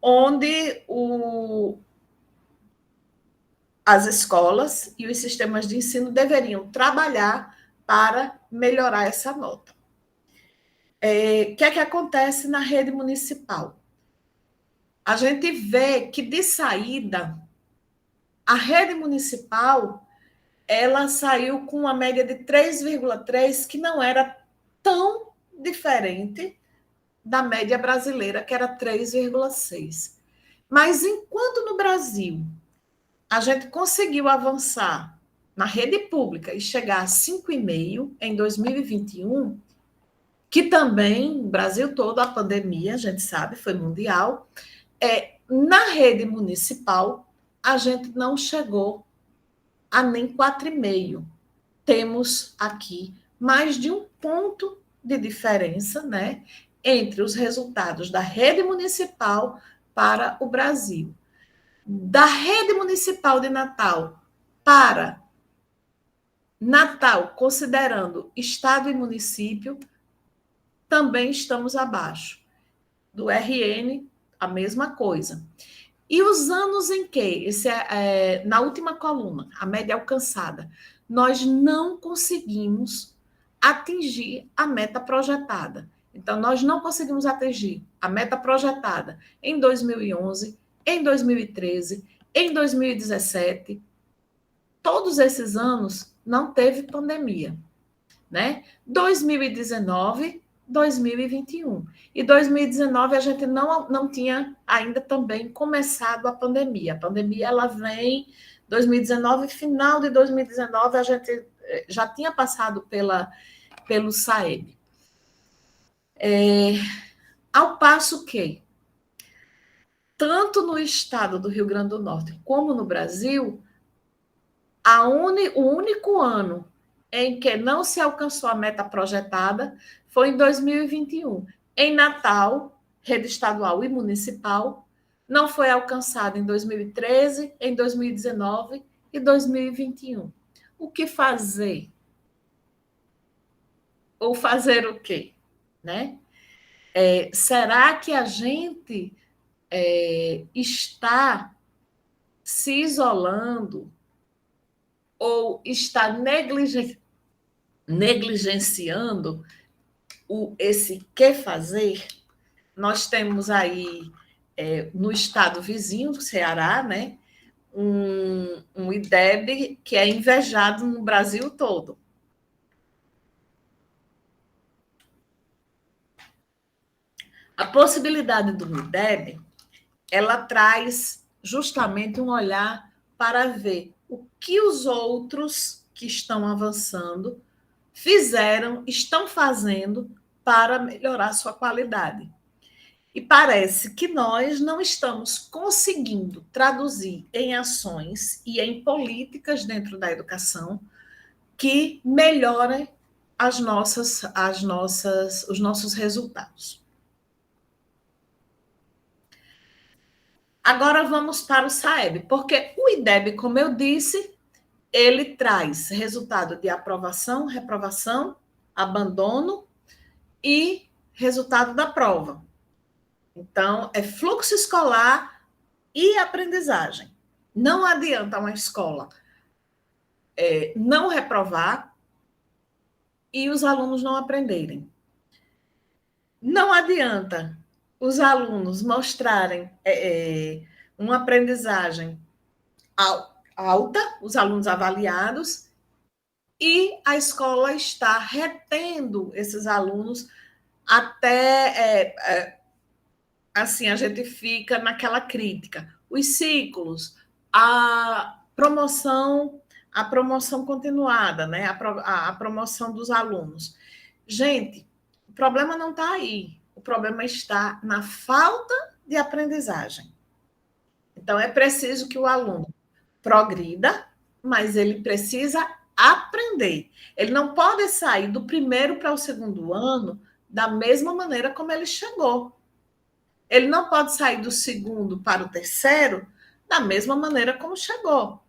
onde as escolas e os sistemas de ensino deveriam trabalhar para melhorar essa nota. O que é que acontece na rede municipal? A gente vê que, de saída, a rede municipal ela saiu com uma média de 3,3, que não era tão diferente da média brasileira, que era 3,6. Mas, enquanto no Brasil a gente conseguiu avançar na rede pública e chegar a 5,5 em 2021, que também, no Brasil todo, a pandemia, a gente sabe, foi mundial, na rede municipal, a gente não chegou a nem 4,5. Temos aqui mais de um ponto de diferença, né, entre os resultados da rede municipal para o Brasil. Da rede municipal de Natal para Natal, considerando estado e município, também estamos abaixo. Do RN, a mesma coisa. E os anos em que, na última coluna, a média alcançada, nós não conseguimos atingir a meta projetada. Então, nós não conseguimos atingir a meta projetada em 2011, em 2013, em 2017. Todos esses anos não teve pandemia, né? 2019, 2021. E 2019 a gente não tinha ainda também começado a pandemia. A pandemia ela vem 2019, final de 2019 a gente já tinha passado pelo SAEB. Ao passo que, tanto no estado do Rio Grande do Norte como no Brasil, o único ano em que não se alcançou a meta projetada foi em 2021. Em Natal, rede estadual e municipal, não foi alcançada em 2013, em 2019 e 2021. O que fazer? Ou fazer o quê? Né? Será que a gente está se isolando ou está negligenciando esse que fazer, nós temos aí, no estado vizinho do Ceará, né, um IDEB que é invejado no Brasil todo. A possibilidade do IDEB, ela traz justamente um olhar para ver o que os outros que estão avançando fizeram, estão fazendo para melhorar sua qualidade. E parece que nós não estamos conseguindo traduzir em ações e em políticas dentro da educação que melhorem os nossos resultados. Agora vamos para o SAEB, porque o IDEB, como eu disse, ele traz resultado de aprovação, reprovação, abandono e resultado da prova. Então, é fluxo escolar e aprendizagem. Não adianta uma escola não reprovar e os alunos não aprenderem. Não adianta os alunos mostrarem uma aprendizagem alta, os alunos avaliados, e a escola está retendo esses alunos até... assim, a gente fica naquela crítica. Os ciclos, a promoção continuada, né? A promoção dos alunos. Gente, o problema não está aí. O problema está na falta de aprendizagem. Então, é preciso que o aluno progrida, mas ele precisa aprender. Ele não pode sair do primeiro para o segundo ano da mesma maneira como ele chegou. Ele não pode sair do segundo para o terceiro da mesma maneira como chegou.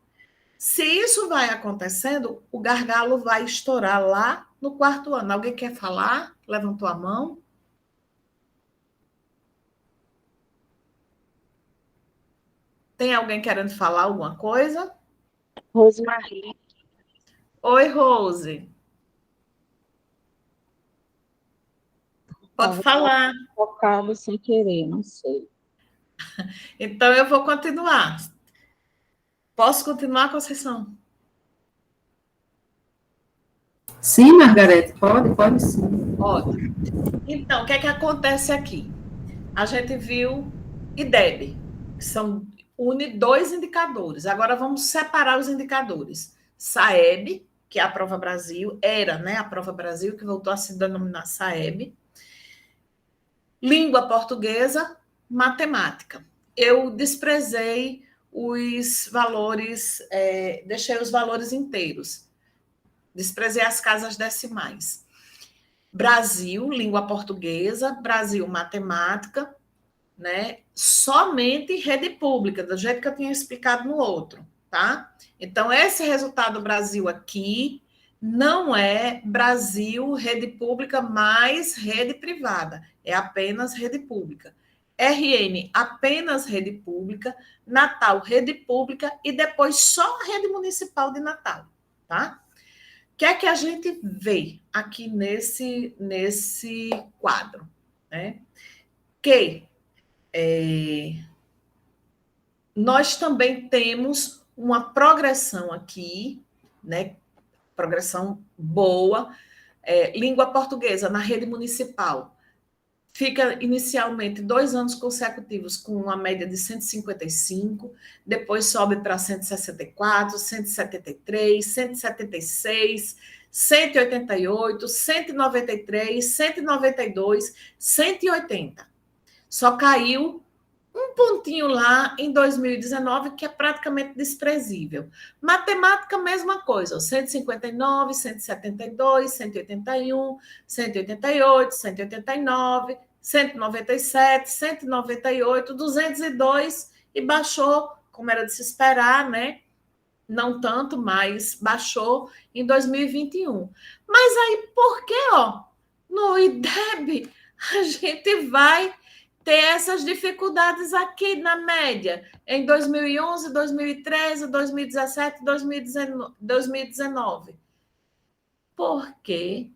Se isso vai acontecendo, o gargalo vai estourar lá no quarto ano. Alguém quer falar? Levantou a mão? Tem alguém querendo falar alguma coisa? Rosemarie. Oi, Rose. Pode falar. Focado sem querer, não sei. Então, eu vou continuar. Posso continuar, Conceição? Sim, Margarete, pode sim. Ótimo. Então, o que é que acontece aqui? A gente viu IDEB, que une dois indicadores. Agora vamos separar os indicadores. SAEB, que é a Prova Brasil, era, né, a Prova Brasil, que voltou a se denominar SAEB. Língua portuguesa, matemática. Eu desprezei os valores, deixei os valores inteiros. Desprezei as casas decimais. Brasil, língua portuguesa, Brasil, matemática, né? Somente rede pública, do jeito que eu tinha explicado no outro, tá? Então, esse resultado do Brasil aqui não é Brasil, rede pública mais rede privada, é apenas rede pública. RN, apenas rede pública, Natal, rede pública e depois só a rede municipal de Natal, tá? O que é que a gente vê aqui nesse quadro, né? Que nós também temos uma progressão aqui, né? Progressão boa. Língua portuguesa na rede municipal fica inicialmente 2 anos consecutivos com uma média de 155, depois sobe para 164, 173, 176, 188, 193, 192, 180. Só caiu um pontinho lá em 2019, que é praticamente desprezível. Matemática, mesma coisa, 159, 172, 181, 188, 189, 197, 198, 202 e baixou, como era de se esperar, né? Não tanto, mas baixou em 2021. Mas aí, por que, no IDEB, a gente vai ter essas dificuldades aqui na média, em 2011, 2013, 2017, 2019. porque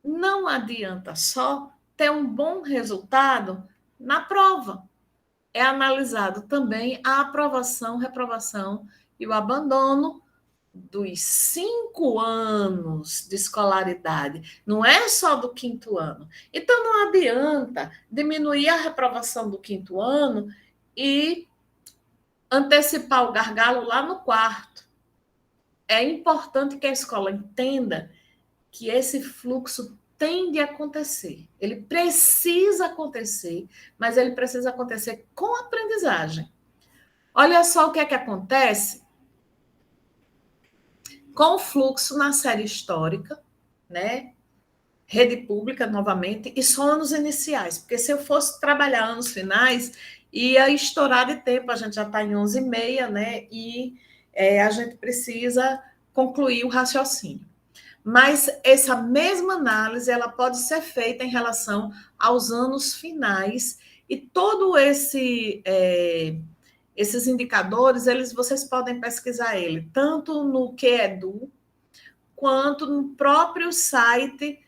não adianta só ter um bom resultado na prova. É analisado também a aprovação, reprovação e o abandono dos 5 anos de escolaridade. Não é só do 5º ano. Então, não adianta diminuir a reprovação do 5º ano e antecipar o gargalo lá no 4º. É importante que a escola entenda que esse fluxo tem de acontecer. Ele precisa acontecer, mas ele precisa acontecer com aprendizagem. Olha só o que é que acontece com o fluxo na série histórica, né? Rede pública, novamente, e só anos iniciais, porque se eu fosse trabalhar anos finais, ia estourar de tempo, a gente já está em 11h30, né? E a gente precisa concluir o raciocínio. Mas essa mesma análise ela pode ser feita em relação aos anos finais e todo esses indicadores, vocês podem pesquisar ele tanto no QEDU quanto no próprio site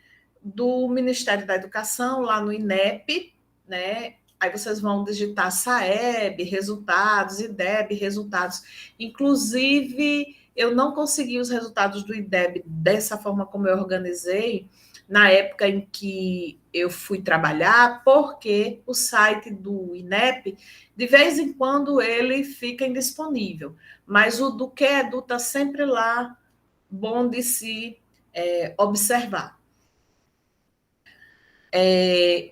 do Ministério da Educação, lá no INEP, né? Aí vocês vão digitar SAEB, resultados, IDEB, resultados. Inclusive, eu não consegui os resultados do IDEB dessa forma como eu organizei, na época em que eu fui trabalhar, porque o site do INEP, de vez em quando, ele fica indisponível. Mas o do QEDU está sempre lá, bom de se observar.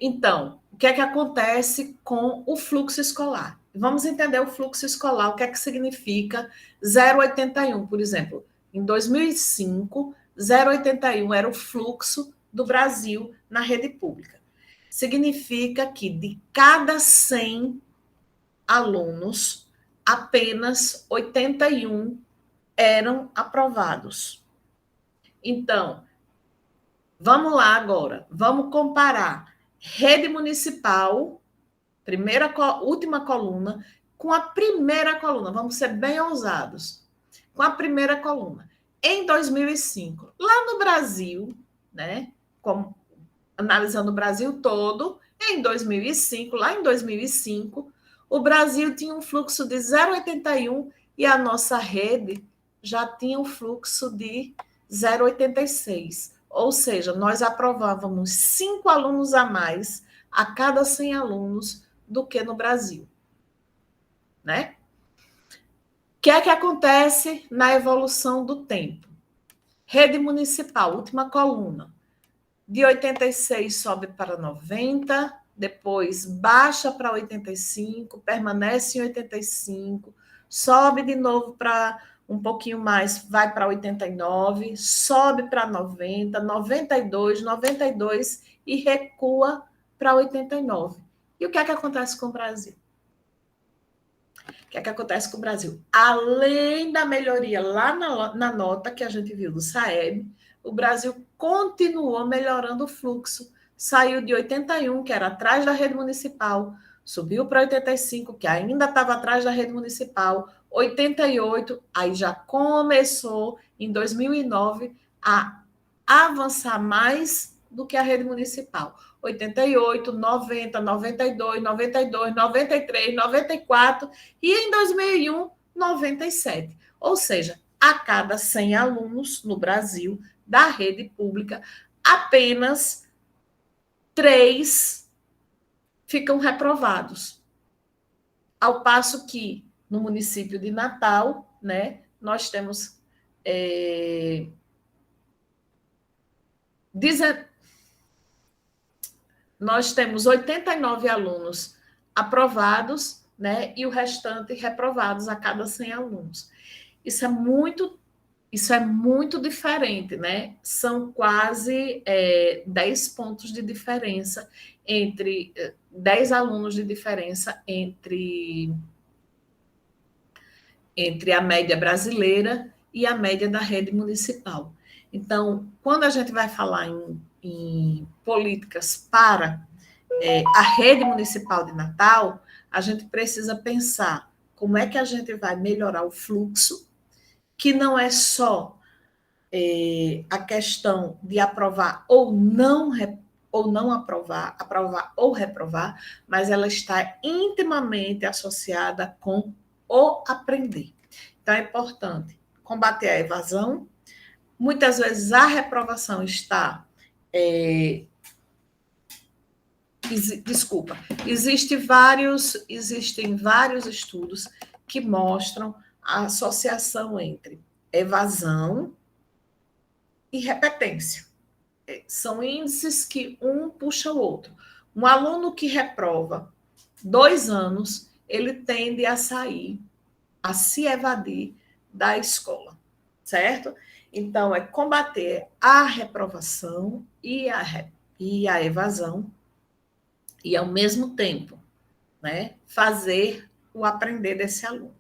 Então, o que é que acontece com o fluxo escolar? Vamos entender o fluxo escolar, o que é que significa 0,81, por exemplo. Em 2005, 0,81 era o fluxo do Brasil na rede pública. Significa que de cada 100 alunos, apenas 81 eram aprovados. Então, vamos lá agora, vamos comparar rede municipal, última coluna, com a primeira coluna. Vamos ser bem ousados. Com a primeira coluna. Em 2005, lá no Brasil, né, analisando o Brasil todo, lá em 2005, o Brasil tinha um fluxo de 0,81 e a nossa rede já tinha um fluxo de 0,86. Ou seja, nós aprovávamos 5 alunos a mais a cada 100 alunos do que no Brasil. Né? O que é que acontece na evolução do tempo? Rede municipal, última coluna. De 86 sobe para 90, depois baixa para 85, permanece em 85, sobe de novo para um pouquinho mais, vai para 89, sobe para 90, 92 e recua para 89. E o que é que acontece com o Brasil? O que é que acontece com o Brasil? Além da melhoria lá na nota que a gente viu do SAEB, o Brasil continuou melhorando o fluxo. Saiu de 81, que era atrás da rede municipal, subiu para 85, que ainda estava atrás da rede municipal, 88, aí já começou, em 2009, a avançar mais do que a rede municipal. 88, 90, 92, 93, 94 e em 2001, 97. Ou seja, a cada 100 alunos no Brasil da rede pública, apenas 3 ficam reprovados. Ao passo que no município de Natal, né, nós temos nós temos 89 alunos aprovados, né, e o restante reprovados a cada 100 alunos. Isso é muito diferente, né? São quase 10 pontos de diferença 10 alunos de diferença entre a média brasileira e a média da rede municipal. Então, quando a gente vai falar em políticas para a rede municipal de Natal, a gente precisa pensar como é que a gente vai melhorar o fluxo, que não é só a questão de aprovar ou não aprovar ou reprovar, mas ela está intimamente associada com o aprender. Então, é importante combater a evasão. Muitas vezes a reprovação está... existem vários estudos que mostram a associação entre evasão e repetência. São índices que um puxa o outro. Um aluno que reprova 2 anos, ele tende a sair, a se evadir da escola, certo? Então, é combater a reprovação e a evasão, e, ao mesmo tempo, né, fazer o aprender desse aluno.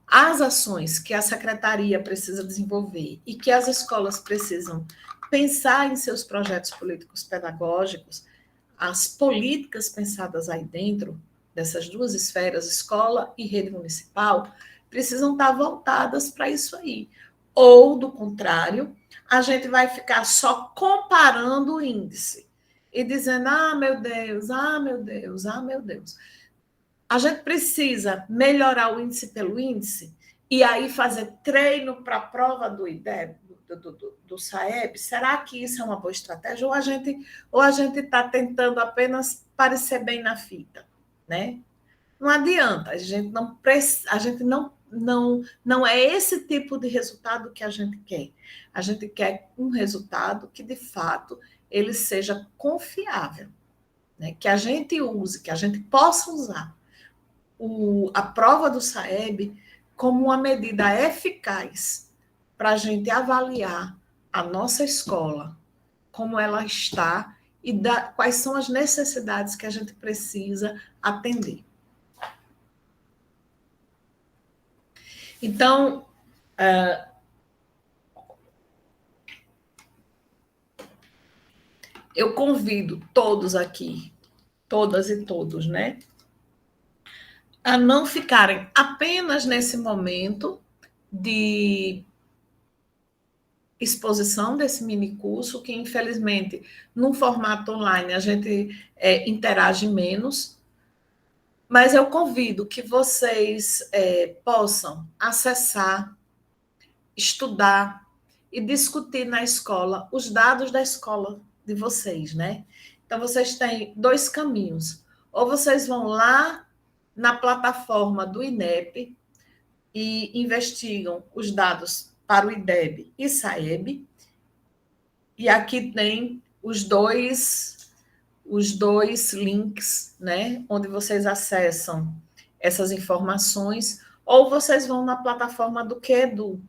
As ações que a secretaria precisa desenvolver e que as escolas precisam pensar em seus projetos políticos pedagógicos, as políticas pensadas aí dentro dessas duas esferas, escola e rede municipal, precisam estar voltadas para isso aí. Ou, do contrário, a gente vai ficar só comparando o índice e dizendo, meu Deus, meu Deus, meu Deus. A gente precisa melhorar o índice pelo índice e aí fazer treino para a prova do IDEB, do SAEB. Será que isso é uma boa estratégia? Ou a gente está tentando apenas parecer bem na fita, né? Não adianta, a gente não é esse tipo de resultado que a gente quer. A gente quer um resultado que, de fato, ele seja confiável, né? Que a gente use, que a gente possa usar a prova do SAEB como uma medida eficaz para a gente avaliar a nossa escola, como ela está e quais são as necessidades que a gente precisa atender. Então, eu convido todos aqui, todas e todos, né, a não ficarem apenas nesse momento de exposição desse mini curso, que infelizmente, num formato online, a gente interage menos, mas eu convido que vocês possam acessar, estudar e discutir na escola os dados da escola de vocês, né? Então, vocês têm 2 caminhos. Ou vocês vão lá na plataforma do INEP e investigam os dados para o IDEB e SAEB, e aqui tem os dois links, né, onde vocês acessam essas informações, ou vocês vão na plataforma do QEDU,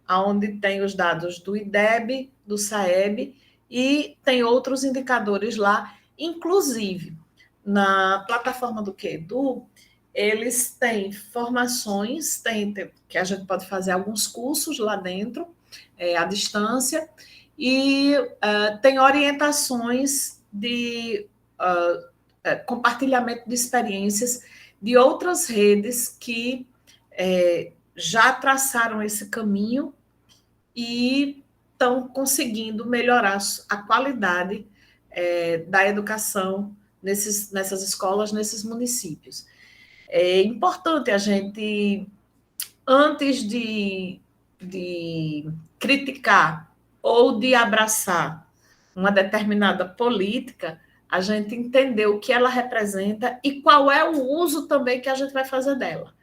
onde tem os dados do IDEB, do SAEB, e tem outros indicadores lá, inclusive, na plataforma do QEDU, eles têm formações, que a gente pode fazer alguns cursos lá dentro, à distância, e tem orientações de compartilhamento de experiências de outras redes que já traçaram esse caminho e estão conseguindo melhorar a qualidade da educação nessas escolas, nesses municípios. É importante a gente, antes de criticar ou de abraçar uma determinada política, a gente entender o que ela representa e qual é o uso também que a gente vai fazer dela.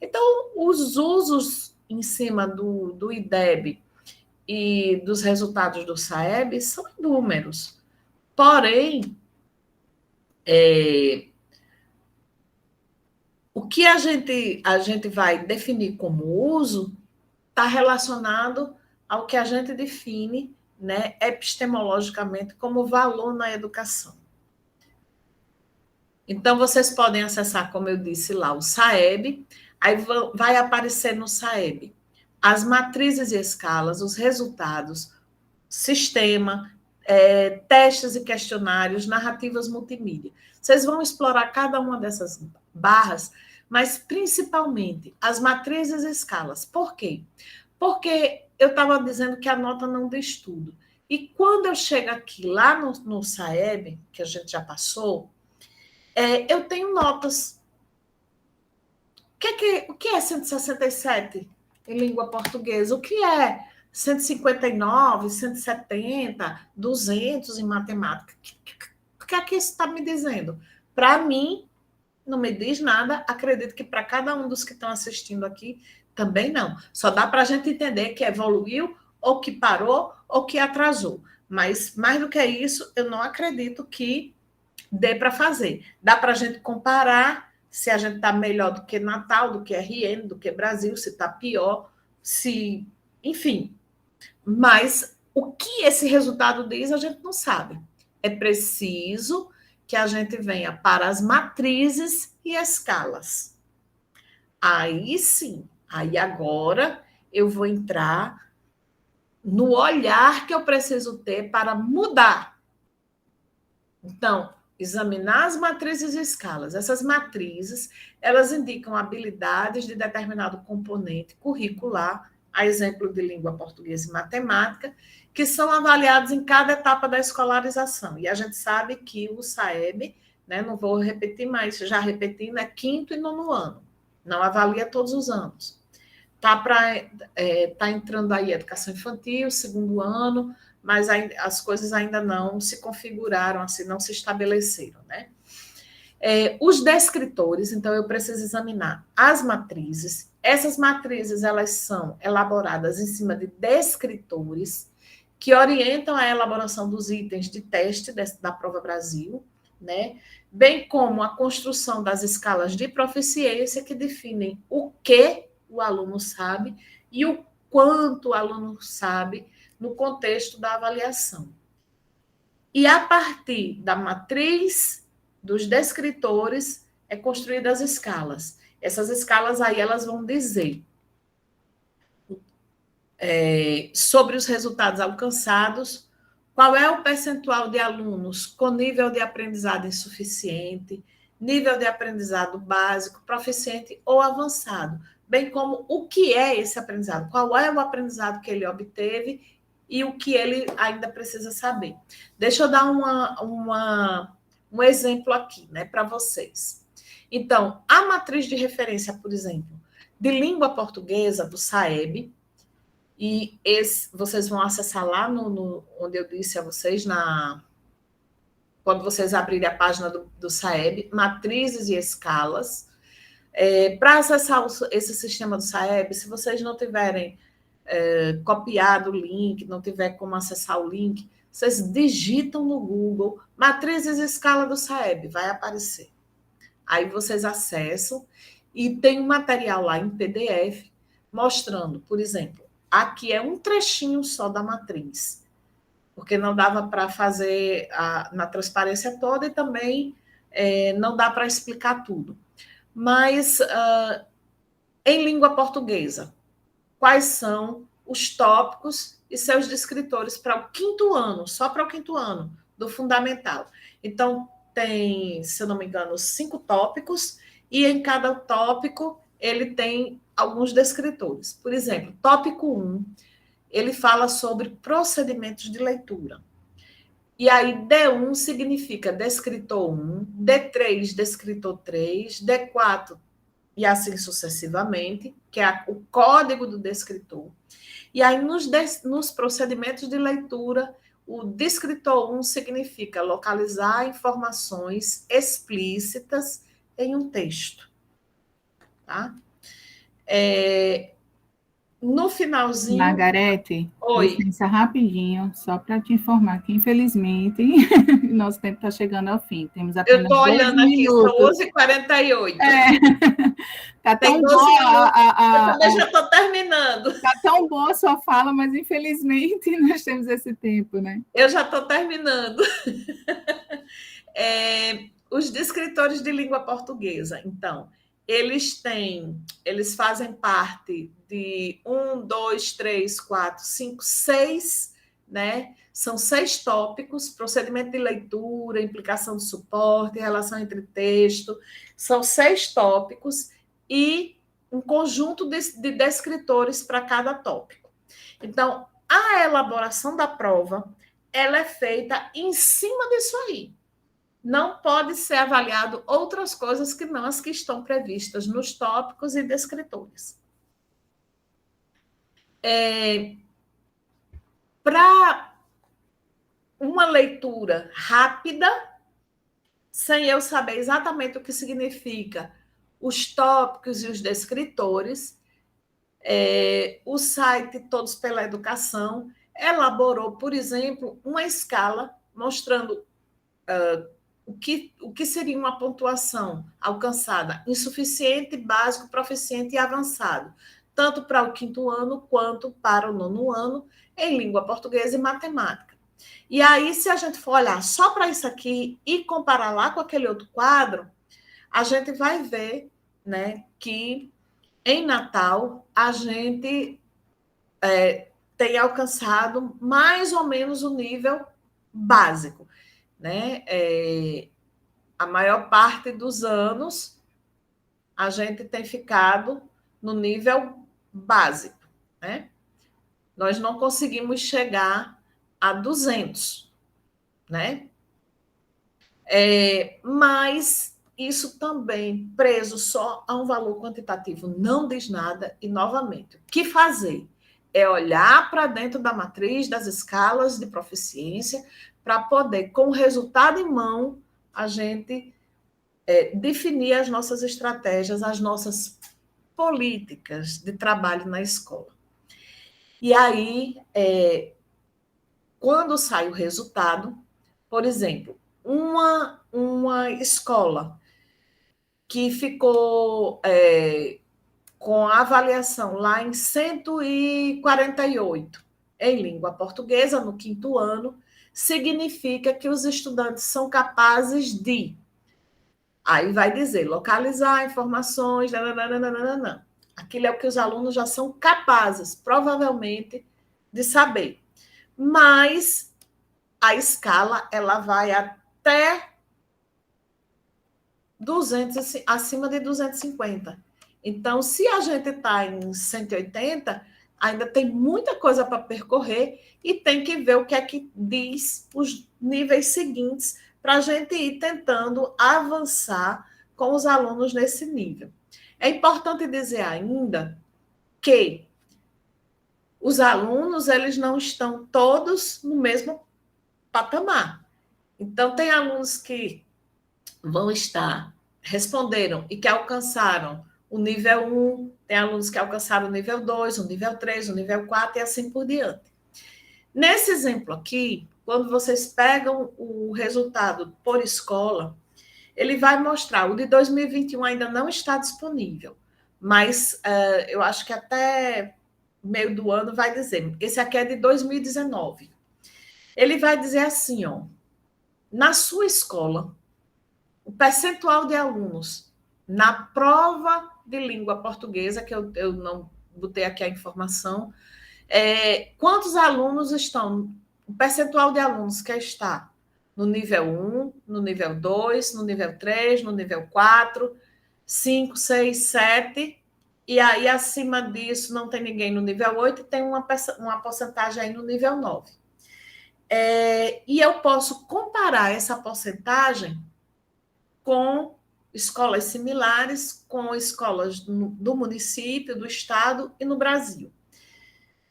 Então, os usos em cima do IDEB e dos resultados do SAEB são inúmeros. Porém, o que a gente vai definir como uso está relacionado ao que a gente define, né, epistemologicamente como valor na educação. Então, vocês podem acessar, como eu disse lá, o SAEB, aí vai aparecer no SAEB as matrizes e escalas, os resultados, sistema, testes e questionários, narrativas multimídia. Vocês vão explorar cada uma dessas barras, mas principalmente as matrizes e escalas. Por quê? Porque eu estava dizendo que a nota não diz tudo. E quando eu chego aqui, lá no SAEB, que a gente já passou, eu tenho notas. O que é 167 em língua portuguesa? O que é 159, 170, 200 em matemática? O que é que isso está me dizendo? Para mim, não me diz nada. Acredito que para cada um dos que estão assistindo aqui, também não. Só dá para a gente entender que evoluiu, ou que parou, ou que atrasou. Mas, mais do que isso, eu não acredito que dê para fazer. Dá para a gente comparar se a gente está melhor do que Natal, do que RN, do que Brasil, se está pior, se... Enfim. Mas o que esse resultado diz, a gente não sabe. É preciso que a gente venha para as matrizes e escalas. Aí sim, aí agora eu vou entrar no olhar que eu preciso ter para mudar. Então, examinar as matrizes e escalas. Essas matrizes, elas indicam habilidades de determinado componente curricular, a exemplo de língua portuguesa e matemática, que são avaliados em cada etapa da escolarização. E a gente sabe que o SAEB, né, não vou repetir mais, já repetindo, é 5º e 9º ano. Não avalia todos os anos. Tá entrando aí a educação infantil, 2º ano, mas as coisas ainda não se configuraram, assim, não se estabeleceram, né? Os descritores, então eu preciso examinar as matrizes. Essas matrizes, elas são elaboradas em cima de descritores que orientam a elaboração dos itens de teste da Prova Brasil, né? Bem como a construção das escalas de proficiência que definem o que o aluno sabe e o quanto o aluno sabe no contexto da avaliação. E a partir da matriz dos descritores é construídas as escalas. Essas escalas aí elas vão dizer sobre os resultados alcançados, qual é o percentual de alunos com nível de aprendizado insuficiente, nível de aprendizado básico, proficiente ou avançado, bem como o que é esse aprendizado, qual é o aprendizado que ele obteve e o que ele ainda precisa saber. Deixa eu dar um exemplo aqui, né, para vocês. Então, a matriz de referência, por exemplo, de língua portuguesa do SAEB, e vocês vão acessar lá onde eu disse a vocês, quando vocês abrirem a página do SAEB, matrizes e escalas. Para acessar esse sistema do SAEB, se vocês não tiverem copiado o link, não tiver como acessar o link, vocês digitam no Google matrizes e escala do SAEB, vai aparecer. Aí vocês acessam e tem um material lá em PDF mostrando, por exemplo, aqui é um trechinho só da matriz, porque não dava para fazer na transparência toda e também não dá para explicar tudo. Mas, em língua portuguesa, quais são os tópicos e seus descritores para o 5º ano, só para o 5º ano do fundamental. Então, tem, se eu não me engano, 5 tópicos, e em cada tópico ele tem alguns descritores. Por exemplo, tópico 1, ele fala sobre procedimentos de leitura. E aí, D1 significa descritor 1, D3, descritor 3, D4, e assim sucessivamente, que é o código do descritor. E aí, nos procedimentos de leitura, o descritor 1 significa localizar informações explícitas em um texto. Tá? No finalzinho... Margarete, Oi. licença rapidinho, só para te informar que, infelizmente, nosso tempo está chegando ao fim. Temos apenas 2 minutos. Eu estou olhando aqui, são 11h48. Está tão boa eu também já estou terminando. Está tão boa a sua fala, mas, infelizmente, nós temos esse tempo, né? Eu já estou terminando. Os descritores de língua portuguesa, então... Eles fazem parte de 1, 2, 3, 4, 5, 6, né? São 6 tópicos: procedimento de leitura, implicação do suporte, relação entre texto. São 6 tópicos e um conjunto de descritores para cada tópico. Então, a elaboração da prova, ela é feita em cima disso aí. Não pode ser avaliado outras coisas que não as que estão previstas nos tópicos e descritores. Para uma leitura rápida, sem eu saber exatamente o que significa os tópicos e os descritores, o site Todos pela Educação elaborou, por exemplo, uma escala mostrando o que seria uma pontuação alcançada: insuficiente, básico, proficiente e avançado, tanto para o 5º ano quanto para o 9º ano, em língua portuguesa e matemática. E aí, se a gente for olhar só para isso aqui e comparar lá com aquele outro quadro, a gente vai ver, né, que em Natal a gente tem alcançado mais ou menos o nível básico, né? A maior parte dos anos a gente tem ficado no nível básico, né? Nós não conseguimos chegar a 200, né? Mas isso também, preso só a um valor quantitativo, não diz nada. E, novamente, o que fazer? É olhar para dentro da matriz das escalas de proficiência para poder, com o resultado em mão, a gente definir as nossas estratégias, as nossas políticas de trabalho na escola. E aí, quando sai o resultado, por exemplo, uma escola que ficou com a avaliação lá em 148 em língua portuguesa, no 5º ano, significa que os estudantes são capazes de... Aí vai dizer, localizar informações, nananana. Aquilo é o que os alunos já são capazes, provavelmente, de saber. Mas a escala, ela vai até 200, acima de 250. Então, se a gente está em 180, ainda tem muita coisa para percorrer e tem que ver o que é que diz os níveis seguintes para a gente ir tentando avançar com os alunos nesse nível. É importante dizer ainda que os alunos, eles não estão todos no mesmo patamar. Então, tem alunos que responderam e que alcançaram o nível 1, tem alunos que alcançaram o nível 2, o nível 3, o nível 4 e assim por diante. Nesse exemplo aqui, quando vocês pegam o resultado por escola, ele vai mostrar, o de 2021 ainda não está disponível, mas eu acho que até meio do ano vai dizer, esse aqui é de 2019. Ele vai dizer assim, ó, na sua escola, o percentual de alunos na prova de língua portuguesa, que eu não botei aqui a informação, quantos alunos estão, o percentual de alunos que está no nível 1, no nível 2, no nível 3, no nível 4, 5, 6, 7, e aí acima disso não tem ninguém no nível 8 e tem uma porcentagem aí no nível 9. E eu posso comparar essa porcentagem com escolas similares, com escolas do município, do estado e no Brasil.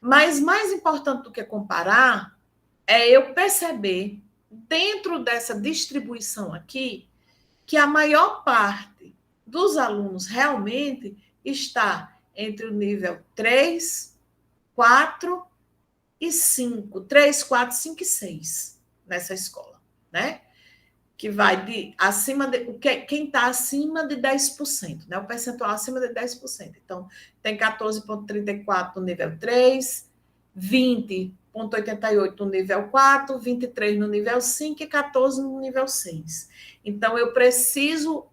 Mas mais importante do que comparar é eu perceber, dentro dessa distribuição aqui, que a maior parte dos alunos realmente está entre o nível 3, 4 e 5. 3, 4, 5 e 6 nessa escola, né? Que vai de acima de... Quem está acima de 10%, né? O percentual acima de 10%. Então, tem 14,34 no nível 3, 20,88 no nível 4, 23 no nível 5 e 14 no nível 6. Então, eu preciso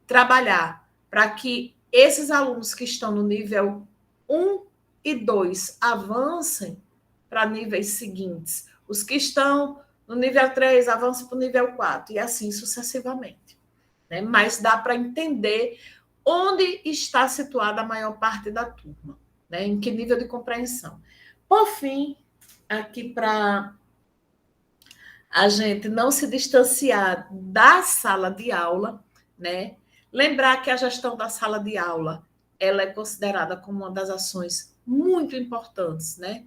trabalhar para que esses alunos que estão no nível 1 e 2 avancem para níveis seguintes. Os que estão no nível 3 avançam para o nível 4 e assim sucessivamente. Né? Mas dá para entender onde está situada a maior parte da turma. né? Em que nível de compreensão. Por fim, aqui para a gente não se distanciar da sala de aula, né? Lembrar que a gestão da sala de aula ela é considerada como uma das ações muito importantes, né?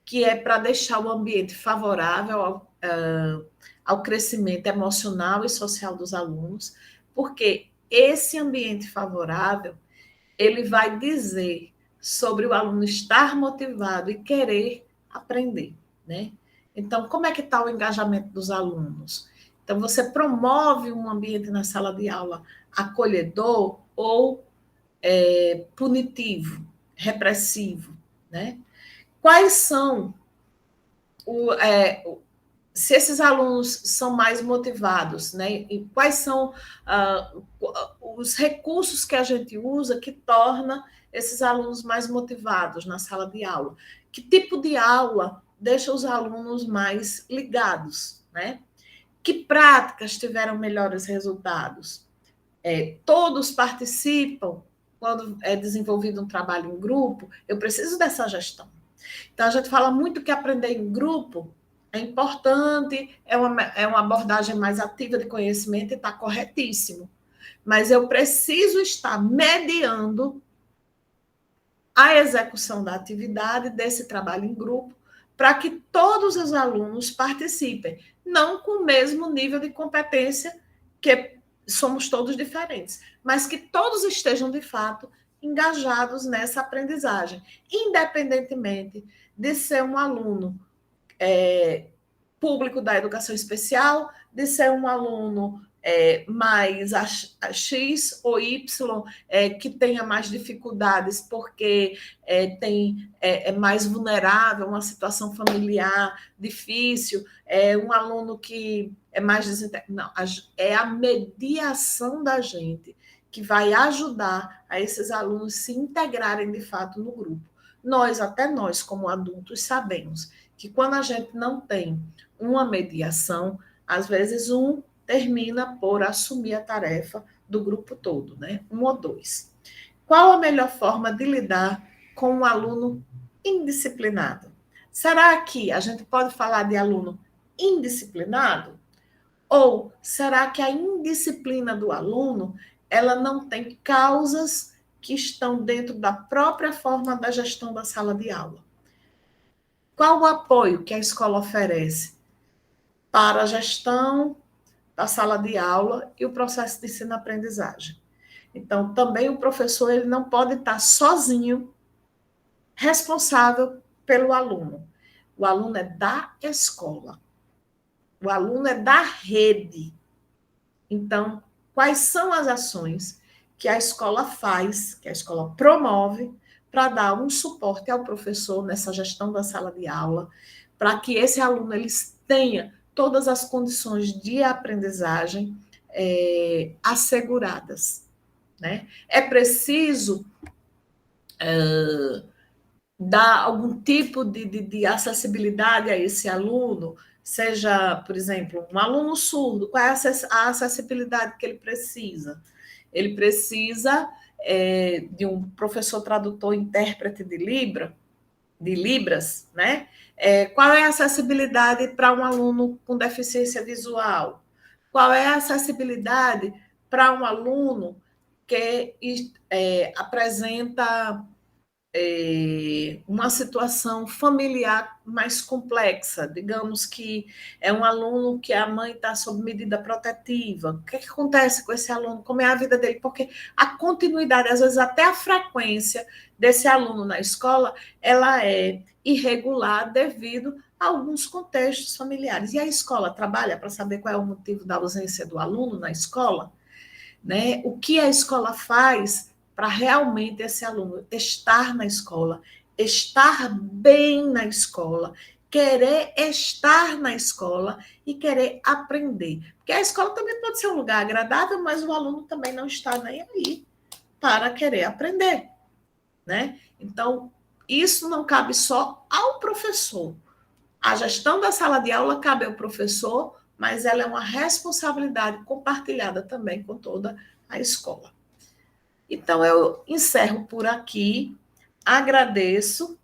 Que é para deixar o ambiente favorável ao crescimento emocional e social dos alunos, porque esse ambiente favorável ele vai dizer sobre o aluno estar motivado e querer aprender, né? Então, como é que está o engajamento dos alunos? Então, você promove um ambiente na sala de aula acolhedor ou punitivo, repressivo, né? Quais são se esses alunos são mais motivados, né? E quais são os recursos que a gente usa que torna esses alunos mais motivados na sala de aula? Que tipo de aula deixa os alunos mais ligados, né? Que práticas tiveram melhores resultados? Todos participam quando é desenvolvido um trabalho em grupo? Eu preciso dessa gestão. Então, a gente fala muito que aprender em grupo é importante, é uma abordagem mais ativa de conhecimento e está corretíssimo. Mas eu preciso estar mediando a execução da atividade, desse trabalho em grupo, para que todos os alunos participem, não com o mesmo nível de competência, que somos todos diferentes, mas que todos estejam, de fato, engajados nessa aprendizagem, independentemente de ser um aluno público da educação especial, de ser um aluno mais a X ou Y, que tenha mais dificuldades porque é mais vulnerável, uma situação familiar difícil, um aluno que é mais desintegrado. Não, é a mediação da gente que vai ajudar a esses alunos se integrarem de fato no grupo. Até nós, como adultos, sabemos que quando a gente não tem uma mediação, às vezes um termina por assumir a tarefa do grupo todo, né? Um ou dois. Qual a melhor forma de lidar com um aluno indisciplinado? Será que a gente pode falar de aluno indisciplinado? Ou será que a indisciplina do aluno ela não tem causas que estão dentro da própria forma da gestão da sala de aula? Qual o apoio que a escola oferece para a gestão da sala de aula e o processo de ensino-aprendizagem? Então, também o professor ele não pode estar sozinho responsável pelo aluno. O aluno é da escola. O aluno é da rede. Então, quais são as ações que a escola faz, que a escola promove, para dar um suporte ao professor nessa gestão da sala de aula, para que esse aluno ele tenha todas as condições de aprendizagem asseguradas, né? É preciso dar algum tipo de acessibilidade a esse aluno, seja, por exemplo, um aluno surdo, qual é a acessibilidade que ele precisa? Ele precisa de um professor tradutor intérprete de Libras, né? Qual é a acessibilidade para um aluno com deficiência visual? Qual é a acessibilidade para um aluno que apresenta uma situação familiar mais complexa? Digamos que é um aluno que a mãe está sob medida protetiva. O que acontece com esse aluno? Como é a vida dele? Porque a continuidade, às vezes até a frequência desse aluno na escola, ela é irregular devido a alguns contextos familiares. E a escola trabalha para saber qual é o motivo da ausência do aluno na escola, né? O que a escola faz para realmente esse aluno estar na escola, estar bem na escola, querer estar na escola e querer aprender. Porque a escola também pode ser um lugar agradável, mas o aluno também não está nem aí para querer aprender, né? Então, isso não cabe só ao professor. A gestão da sala de aula cabe ao professor, mas ela é uma responsabilidade compartilhada também com toda a escola. Então, eu encerro por aqui. Agradeço.